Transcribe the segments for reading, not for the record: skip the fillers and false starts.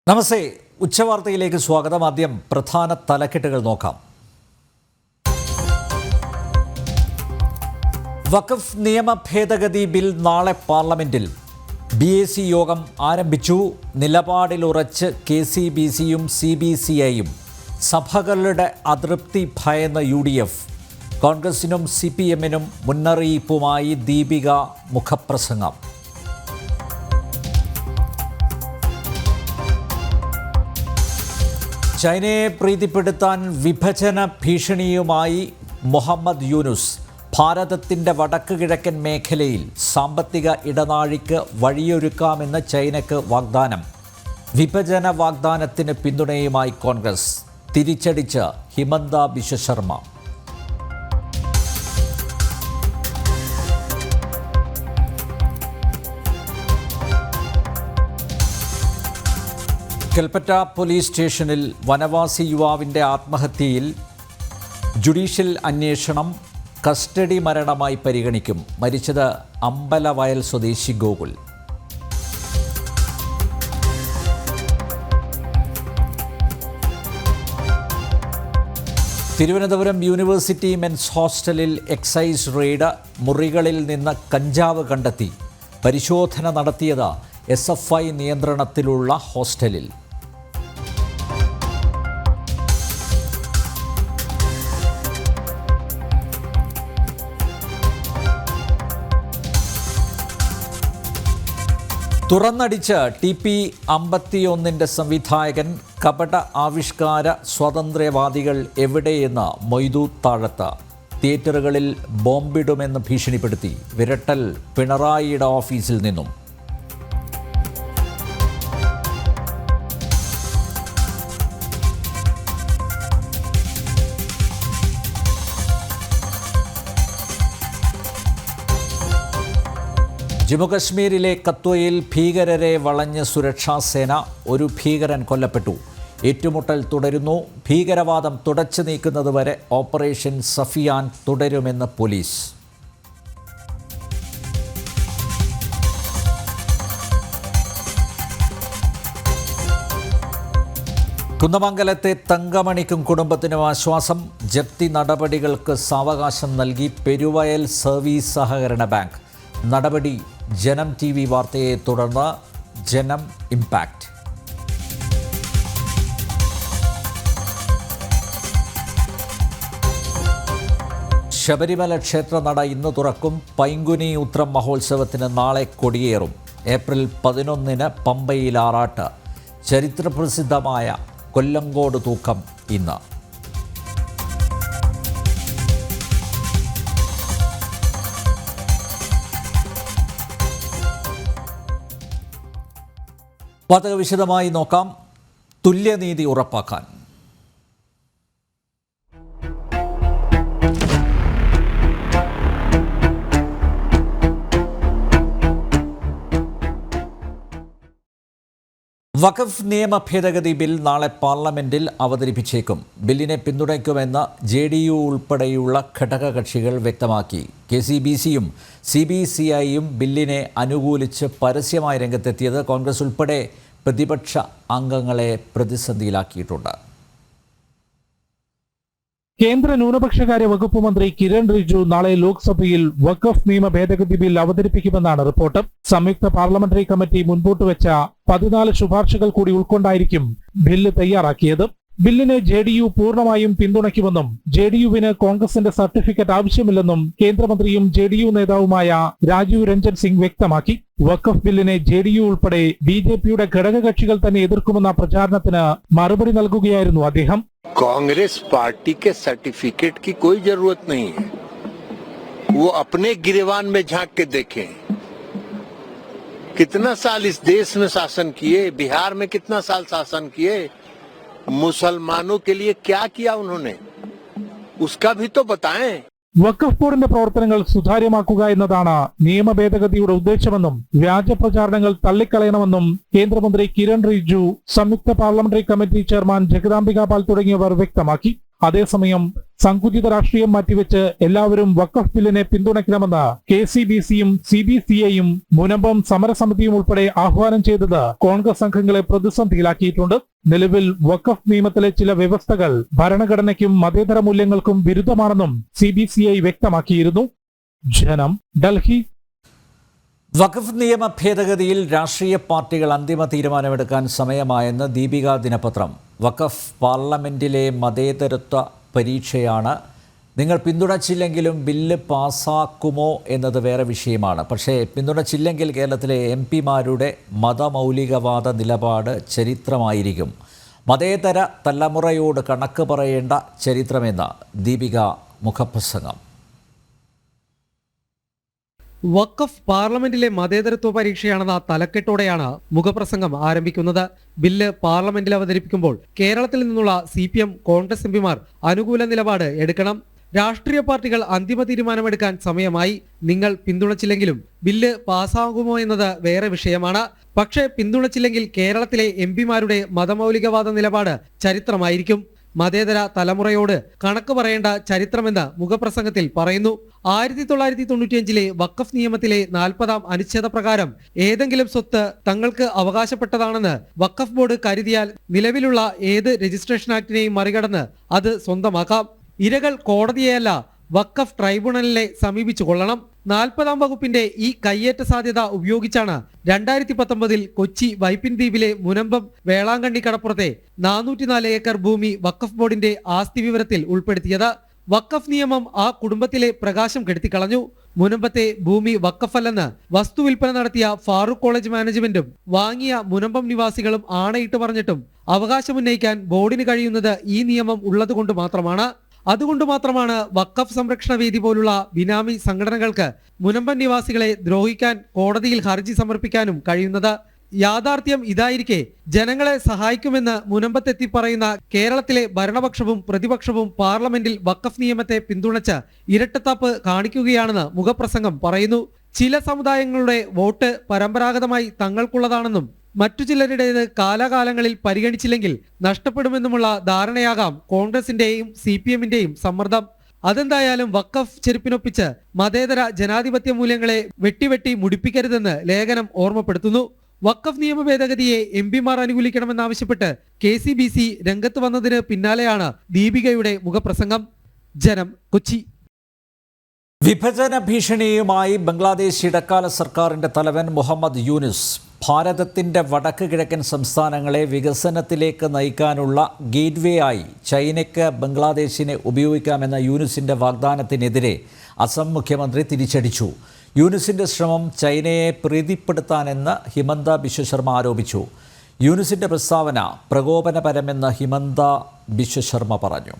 നമസ്തേ, ഉച്ചവാർത്തയിലേക്ക് സ്വാഗതം. ആദ്യം പ്രധാന തലക്കെട്ടുകൾ നോക്കാം. വഖഫ് നിയമ ഭേദഗതി ബിൽ നാളെ പാർലമെന്റിൽ. BAC യോഗം ആരംഭിച്ചു. നിലപാടിലുറച്ച് KCBCയും CBCIയും. സഭകളുടെ അതൃപ്തി ഭയന്ന UDF. കോൺഗ്രസിനും CPMനും മുന്നറിയിപ്പുമായി ദീപിക മുഖപ്രസംഗം. ചൈനയെ പ്രീതിപ്പെടുത്താൻ വിഭജന ഭീഷണിയുമായി മുഹമ്മദ് യൂനുസ്. ഭാരതത്തിൻ്റെ വടക്ക് കിഴക്കൻ മേഖലയിൽ സാമ്പത്തിക ഇടനാഴിക്ക് വഴിയൊരുക്കാമെന്ന് ചൈനയ്ക്ക് വാഗ്ദാനം. വിഭജന വാഗ്ദാനത്തിന് പിന്തുണയുമായി കോൺഗ്രസ്. തിരിച്ചടിച്ച് ഹിമന്ത ബിശ്വ ശർമ്മ. കൽപ്പറ്റ പോലീസ് സ്റ്റേഷനിൽ വനവാസി യുവാവിൻ്റെ ആത്മഹത്യയിൽ ജുഡീഷ്യൽ അന്വേഷണം കസ്റ്റഡി മരണമായി പരിഗണിക്കും. മരിച്ചത് അമ്പലവയൽ സ്വദേശി ഗോകുൽ. തിരുവനന്തപുരം യൂണിവേഴ്സിറ്റി മെൻസ് ഹോസ്റ്റലിൽ എക്സൈസ് റെയ്ഡ്. മുറികളിൽ നിന്ന് കഞ്ചാവ് കണ്ടെത്തി. പരിശോധന നടത്തിയത് SFI നിയന്ത്രണത്തിലുള്ള ഹോസ്റ്റലിൽ. തുറന്നടിച്ച് TP51 സംവിധായകൻ. കപട ആവിഷ്കാര സ്വാതന്ത്ര്യവാദികൾ എവിടെയെന്ന് മൊയ്തു താഴത്ത്. തിയേറ്ററുകളിൽ ബോംബിടുമെന്ന് ഭീഷണിപ്പെടുത്തി. വിരട്ടൽ പിണറായിയുടെ ഓഫീസിൽ നിന്നും. ജമ്മുകശ്മീരിലെ കത്വയിൽ ഭീകരരെ വളഞ്ഞ് സുരക്ഷാസേന. ഒരു ഭീകരൻ കൊല്ലപ്പെട്ടു. ഏറ്റുമുട്ടൽ തുടരുന്നു. ഭീകരവാദം തുടച്ചു നീക്കുന്നതുവരെ ഓപ്പറേഷൻ സഫിയാൻ തുടരുമെന്ന് പോലീസ്. കുന്നമംഗലത്തെ തങ്കമണിക്കും കുടുംബത്തിനും ആശ്വാസം. ജപ്തി നടപടികൾക്ക് സാവകാശം നൽകി പെരുവയൽ സർവീസ് സഹകരണ ബാങ്ക്. നടപടി ജനം TV വാർത്തയെ തുടർന്ന് ജനം ഇമ്പാക്റ്റ്. ശബരിമല ക്ഷേത്രനട ഇന്ന് തുറക്കും. പൈങ്കുനി ഉത്രം മഹോത്സവത്തിന് നാളെ കൊടിയേറും. ഏപ്രിൽ 11 പമ്പയിൽ ആറാട്ട്. ചരിത്രപ്രസിദ്ധമായ കൊല്ലങ്കോട് തൂക്കം ഇന്ന്. വാർത്തകൾ വിശദമായി നോക്കാം. തുല്യനീതി ഉറപ്പാക്കാൻ വഖഫ് നിയമ ഭേദഗതി ബിൽ നാളെ പാർലമെന്റിൽ അവതരിപ്പിച്ചേക്കും. ബില്ലിനെ പിന്തുണയ്ക്കുമെന്ന് JDU ഉൾപ്പെടെയുള്ള ഘടകകക്ഷികൾ വ്യക്തമാക്കി. KCBCയും CBCIയും ബില്ലിനെ അനുകൂലിച്ച് പരസ്യമായി രംഗത്തെത്തിയത് കോൺഗ്രസ് ഉൾപ്പെടെ പ്രതിപക്ഷ അംഗങ്ങളെ പ്രതിസന്ധിയിലാക്കിയിട്ടുണ്ട്. കേന്ദ്ര ന്യൂനപക്ഷകാര്യ വകുപ്പ് മന്ത്രി കിരൺ റിജിജു നാളെ ലോക്സഭയിൽ വഖഫ് നിയമ ഭേദഗതി ബിൽ അവതരിപ്പിക്കുമെന്നാണ് റിപ്പോർട്ട്. സംയുക്ത പാർലമെന്ററി കമ്മിറ്റി മുൻപോട്ട് വെച്ച 14 ശുപാർശകൾ കൂടി ഉൾക്കൊണ്ടായിരിക്കും ബില്ല് തയ്യാറാക്കിയത്. ബില്ലിനെ JDU പൂർണ്ണമായും പിന്തുണയ്ക്കുമെന്നും JDUവിന് കോൺഗ്രസിന്റെ സർട്ടിഫിക്കറ്റ് ആവശ്യമില്ലെന്നും കേന്ദ്രമന്ത്രിയും JDU നേതാവുമായ രാജീവ് രഞ്ജൻ സിംഗ് വ്യക്തമാക്കി. വഖഫ് ബില്ലിനെ JDU ഉൾപ്പെടെ BJPയുടെ ഘടകകക്ഷികൾ തന്നെ എതിർക്കുമെന്ന പ്രചാരണത്തിന് മറുപടി നൽകുകയായിരുന്നു അദ്ദേഹം. कांग्रेस पार्टी के सर्टिफिकेट की कोई जरूरत नहीं है. वो अपने गिरेबान में झांक के देखें. कितना साल इस देश में शासन किए, बिहार में कितना साल शासन किए, मुसलमानों के लिए क्या किया उन्होंने, उसका भी तो बताएं. വഖഫ് ബോർഡിന്റെ പ്രവർത്തനങ്ങൾ സുതാര്യമാക്കുക എന്നതാണ് നിയമ ഭേദഗതിയുടെ ഉദ്ദേശമെന്നും വ്യാജ പ്രചാരണങ്ങൾ തള്ളിക്കളയണമെന്നും കേന്ദ്രമന്ത്രി കിരൺ റിജിജു, സംയുക്ത പാർലമെന്ററി കമ്മിറ്റി ചെയർമാൻ ജഗദാംബിക പാൽ തുടങ്ങിയവർ വ്യക്തമാക്കി. അതേസമയം സങ്കുചിത രാഷ്ട്രീയം മാറ്റിവെച്ച് എല്ലാവരും വഖഫ് ബില്ലിനെ പിന്തുണയ്ക്കണമെന്ന് KCBCയും CBCIയും മുനമ്പം സമരസമിതിയും ഉൾപ്പെടെ ആഹ്വാനം ചെയ്തത് കോൺഗ്രസ് അംഗങ്ങളെ പ്രതിസന്ധിയിലാക്കിയിട്ടുണ്ട്. നിലവിൽ വഖഫ് നിയമത്തിലെ ചില വ്യവസ്ഥകൾ ഭരണഘടനയ്ക്കും മതേതര മൂല്യങ്ങൾക്കും വിരുദ്ധമാണെന്നും CBCI വ്യക്തമാക്കിയിരുന്നു. ജനം, ഡൽഹി. വഖഫ് നിയമ ഭേദഗതിയിൽ രാഷ്ട്രീയ പാർട്ടികൾ അന്തിമ തീരുമാനമെടുക്കാൻ സമയമായെന്ന് ദീപിക ദിനപത്രം. വഖഫ് പാർലമെന്റിലെ മതേതരത്വ പരീക്ഷയാണ്. നിങ്ങൾ പിന്തുണച്ചില്ലെങ്കിലും ബില്ല് പാസ്സാക്കുമോ എന്നത് വേറെ വിഷയമാണ്. പക്ഷേ പിന്തുണച്ചില്ലെങ്കിൽ കേരളത്തിലെ MP-മാരുടെ മതമൗലികവാദ നിലപാട് ചരിത്രമായിരിക്കും. മതേതര തലമുറയോട് കണക്ക് പറയേണ്ട ചരിത്രമെന്ന് ദീപിക മുഖപ്രസംഗം. വഖഫ് പാർലമെന്റിലെ മതേതരത്വ പരീക്ഷയാണെന്ന തലക്കെട്ടോടെയാണ് മുഖപ്രസംഗം ആരംഭിക്കുന്നത്. ബില്ല് പാർലമെന്റിൽ അവതരിപ്പിക്കുമ്പോൾ കേരളത്തിൽ നിന്നുള്ള CPM, കോൺഗ്രസ് MP-മാർ അനുകൂല നിലപാട് എടുക്കണം. രാഷ്ട്രീയ പാർട്ടികൾ അന്തിമ തീരുമാനമെടുക്കാൻ സമയമായി. നിങ്ങൾ പിന്തുണച്ചില്ലെങ്കിലും ബില്ല് പാസ്സാകുമോ എന്നത് വേറെ വിഷയമാണ്. പക്ഷേ പിന്തുണച്ചില്ലെങ്കിൽ കേരളത്തിലെ MP-മാരുടെ മതമൗലികവാദ നിലപാട് ചരിത്രമായിരിക്കും. മതേതര തലമുറയോട് കണക്ക് പറയേണ്ട ചരിത്രമെന്ന് മുഖപ്രസംഗത്തിൽ പറയുന്നു. 1995 വഖഫ് നിയമത്തിലെ 40-ാം അനുച്ഛേദ പ്രകാരം ഏതെങ്കിലും സ്വത്ത് തങ്ങൾക്ക് അവകാശപ്പെട്ടതാണെന്ന് വഖഫ് ബോർഡ് കരുതിയാൽ നിലവിലുള്ള ഏത് രജിസ്ട്രേഷൻ ആക്ടിനെയും മറികടന്ന് അത് സ്വന്തമാക്കാം. ഇരകൾ കോടതിയെയല്ല വഖഫ് ട്രൈബ്യൂണലിനെ സമീപിച്ചു കൊള്ളണം. 40-ാം വകുപ്പിന്റെ ഈ കയ്യേറ്റ സാധ്യത ഉപയോഗിച്ചാണ് 2019 കൊച്ചി വൈപ്പിൻ ദ്വീപിലെ മുനമ്പം വേളാങ്കണ്ണി കടപ്പുറത്തെ 404 ഏക്കർ ഭൂമി വഖഫ് ബോർഡിന്റെ ആസ്തി വിവരത്തിൽ ഉൾപ്പെടുത്തിയത്. വഖഫ് നിയമം ആ കുടുംബത്തിലെ പ്രകാശം കെടുത്തിക്കളഞ്ഞു. മുനമ്പത്തെ ഭൂമി വഖഫല്ലെന്ന് വസ്തുവിൽപ്പന നടത്തിയ ഫാറൂഖ് കോളേജ് മാനേജ്മെന്റും വാങ്ങിയ മുനമ്പം നിവാസികളും ആണയിട്ട് പറഞ്ഞിട്ടും അവകാശമുന്നയിക്കാൻ ബോർഡിന് കഴിയുന്നത് ഈ നിയമം ഉള്ളതുകൊണ്ട് മാത്രമാണ്. അതുകൊണ്ട് മാത്രമാണ് വഖഫ് സംരക്ഷണ വേദി പോലുള്ള ബിനാമി സംഘടനകൾക്ക് മുനമ്പൻ നിവാസികളെ ദ്രോഹിക്കാൻ കോടതിയിൽ ഹർജി സമർപ്പിക്കാനും കഴിയുന്നത്. യാഥാർത്ഥ്യം ഇതായിരിക്കെ ജനങ്ങളെ സഹായിക്കുമെന്ന് മുനമ്പത്തെത്തി പറയുന്ന കേരളത്തിലെ ഭരണപക്ഷവും പ്രതിപക്ഷവും പാർലമെന്റിൽ വഖഫ് നിയമത്തെ പിന്തുണച്ച് ഇരട്ടത്താപ്പ് കാണിക്കുകയാണെന്ന് മുഖപ്രസംഗം പറയുന്നു. ചില സമുദായങ്ങളുടെ വോട്ട് പരമ്പരാഗതമായി തങ്ങൾക്കുള്ളതാണെന്നും മറ്റു ചിലരുടേത് കാലാകാലങ്ങളിൽ പരിഗണിച്ചില്ലെങ്കിൽ നഷ്ടപ്പെടുമെന്നുമുള്ള ധാരണയാകാം കോൺഗ്രസിന്റെയും CPM-ന്റെയും സമ്മർദ്ദം. അതെന്തായാലും വഖഫ് ചെരുപ്പിനൊപ്പിച്ച് മതേതര ജനാധിപത്യ മൂല്യങ്ങളെ വെട്ടി മുടിപ്പിക്കരുതെന്ന് ലേഖനം ഓർമ്മപ്പെടുത്തുന്നു. വഖഫ് നിയമ ഭേദഗതിയെ MP-മാർ അനുകൂലിക്കണമെന്നാവശ്യപ്പെട്ട് KCBC രംഗത്ത് വന്നതിന് പിന്നാലെയാണ് ദീപികയുടെ മുഖപ്രസംഗം. ജനം, കൊച്ചി. വിഭജന ഭീഷണിയുമായി ബംഗ്ലാദേശ് ഇടക്കാല സർക്കാരിൻ്റെ തലവൻ മുഹമ്മദ് യൂനുസ് ഭാരതത്തിൻ്റെ വടക്ക് കിഴക്കൻ സംസ്ഥാനങ്ങളെ വികസനത്തിലേക്ക് നയിക്കാനുള്ള ഗേറ്റ്വേ ആയി ചൈനയ്ക്ക് ബംഗ്ലാദേശിനെ ഉപയോഗിക്കാമെന്ന യൂനുസിൻ്റെ വാഗ്ദാനത്തിനെതിരെ അസം മുഖ്യമന്ത്രി തിരിച്ചടിച്ചു. യൂനുസിൻ്റെ ശ്രമം ചൈനയെ പ്രീതിപ്പെടുത്താനെന്ന് ഹിമന്ത ബിശ്വ ശർമ്മ ആരോപിച്ചു. യൂനുസിൻ്റെ പ്രസ്താവന പ്രകോപനപരമെന്ന് ഹിമന്ത ബിശ്വ ശർമ്മ പറഞ്ഞു.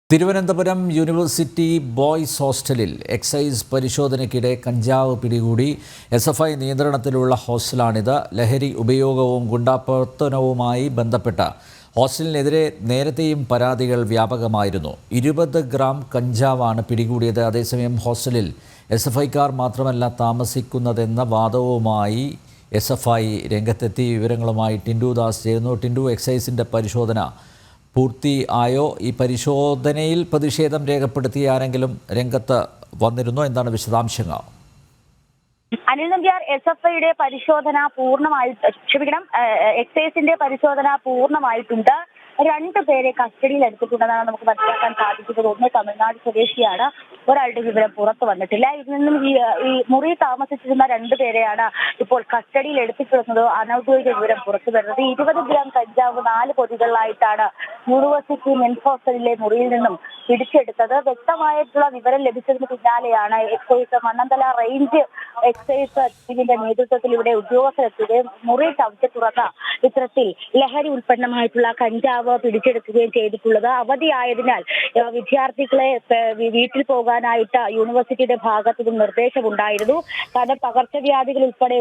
തിരുവനന്തപുരം യൂണിവേഴ്സിറ്റി ബോയ്സ് ഹോസ്റ്റലിൽ എക്സൈസ് പരിശോധനയ്ക്കിടെ കഞ്ചാവ് പിടികൂടി. SFI നിയന്ത്രണത്തിലുള്ള ഹോസ്റ്റലാണിത്. ലഹരി ഉപയോഗവും ഗുണ്ടാപ്രവർത്തനവുമായി ബന്ധപ്പെട്ട ഹോസ്റ്റലിനെതിരെ നേരത്തെയും പരാതികൾ വ്യാപകമായിരുന്നു. 20 ഗ്രാം കഞ്ചാവാണ് പിടികൂടിയത്. അതേസമയം ഹോസ്റ്റലിൽ SFIക്കാർ മാത്രമല്ല താമസിക്കുന്നതെന്ന വാദവുമായി SFI രംഗത്തെത്തി. വിവരങ്ങളുമായി ടിൻഡു ദാസ് ചേരുന്നു. ടിൻഡു, എക്സൈസിൻ്റെ പരിശോധന പൂർത്തിയായോ? ഈ പരിശോധനയിൽ പ്രതിഷേധം രേഖപ്പെടുത്തിയ ആരെങ്കിലും രംഗത്ത് വന്നിരുന്നോ? എന്താണ് വിശദാംശങ്ങൾ? അനിൽ നമ്പ്യാർ, SFIയുടെ പരിശോധന എക്സൈസിന്റെ പരിശോധന പൂർണ്ണമായിട്ടുണ്ട്. 2 പേരെ കസ്റ്റഡിയിൽ എടുത്തിട്ടുണ്ടെന്നാണ് നമുക്ക് മനസ്സിലാക്കാൻ സാധിക്കുന്നത്. ഒന്ന് തമിഴ്നാട് സ്വദേശിയാണ്, ഒരാളുടെ വിവരം പുറത്തു വന്നിട്ടില്ല. ഇതിൽ നിന്നും ഈ മുറി താമസിച്ചിരുന്ന 2 പേരെയാണ് ഇപ്പോൾ കസ്റ്റഡിയിൽ എടുത്തിട്ടുള്ളത്. അനൌദ്യോഗിക വിവരം പുറത്തു വരുന്നത് 20 ഗ്രാം കഞ്ചാവ് 4 പൊതികളിലായിട്ടാണ് യൂണിവേഴ്സിറ്റി മെൻസ് ഹോസ്റ്റലിലെ മുറിയിൽ നിന്നും പിടിച്ചെടുത്തത്. വ്യക്തമായിട്ടുള്ള വിവരം ലഭിച്ചതിന് പിന്നാലെയാണ് എക്സൈസ് മണ്ണന്തല റേഞ്ച് എക്സൈസ് ടീമിന്റെ നേതൃത്വത്തിൽ ഇവിടെ ഉദ്യോഗസ്ഥരെത്തുകയും മുറി ചവിട്ടി തുറന്ന ഇത്തരത്തിൽ ലഹരി ഉൽപ്പന്നമായിട്ടുള്ള കഞ്ചാവ് പിടിച്ചെടുക്കുകയും ചെയ്തിട്ടുള്ളത്. അവധിയായതിനാൽ വിദ്യാർത്ഥികളെ വീട്ടിൽ പോകാനായിട്ട് യൂണിവേഴ്സിറ്റിയുടെ ഭാഗത്തു നിന്നും നിർദ്ദേശമുണ്ടായിരുന്നു. കാരണം പകർച്ചവ്യാധികൾ ഉൾപ്പെടെ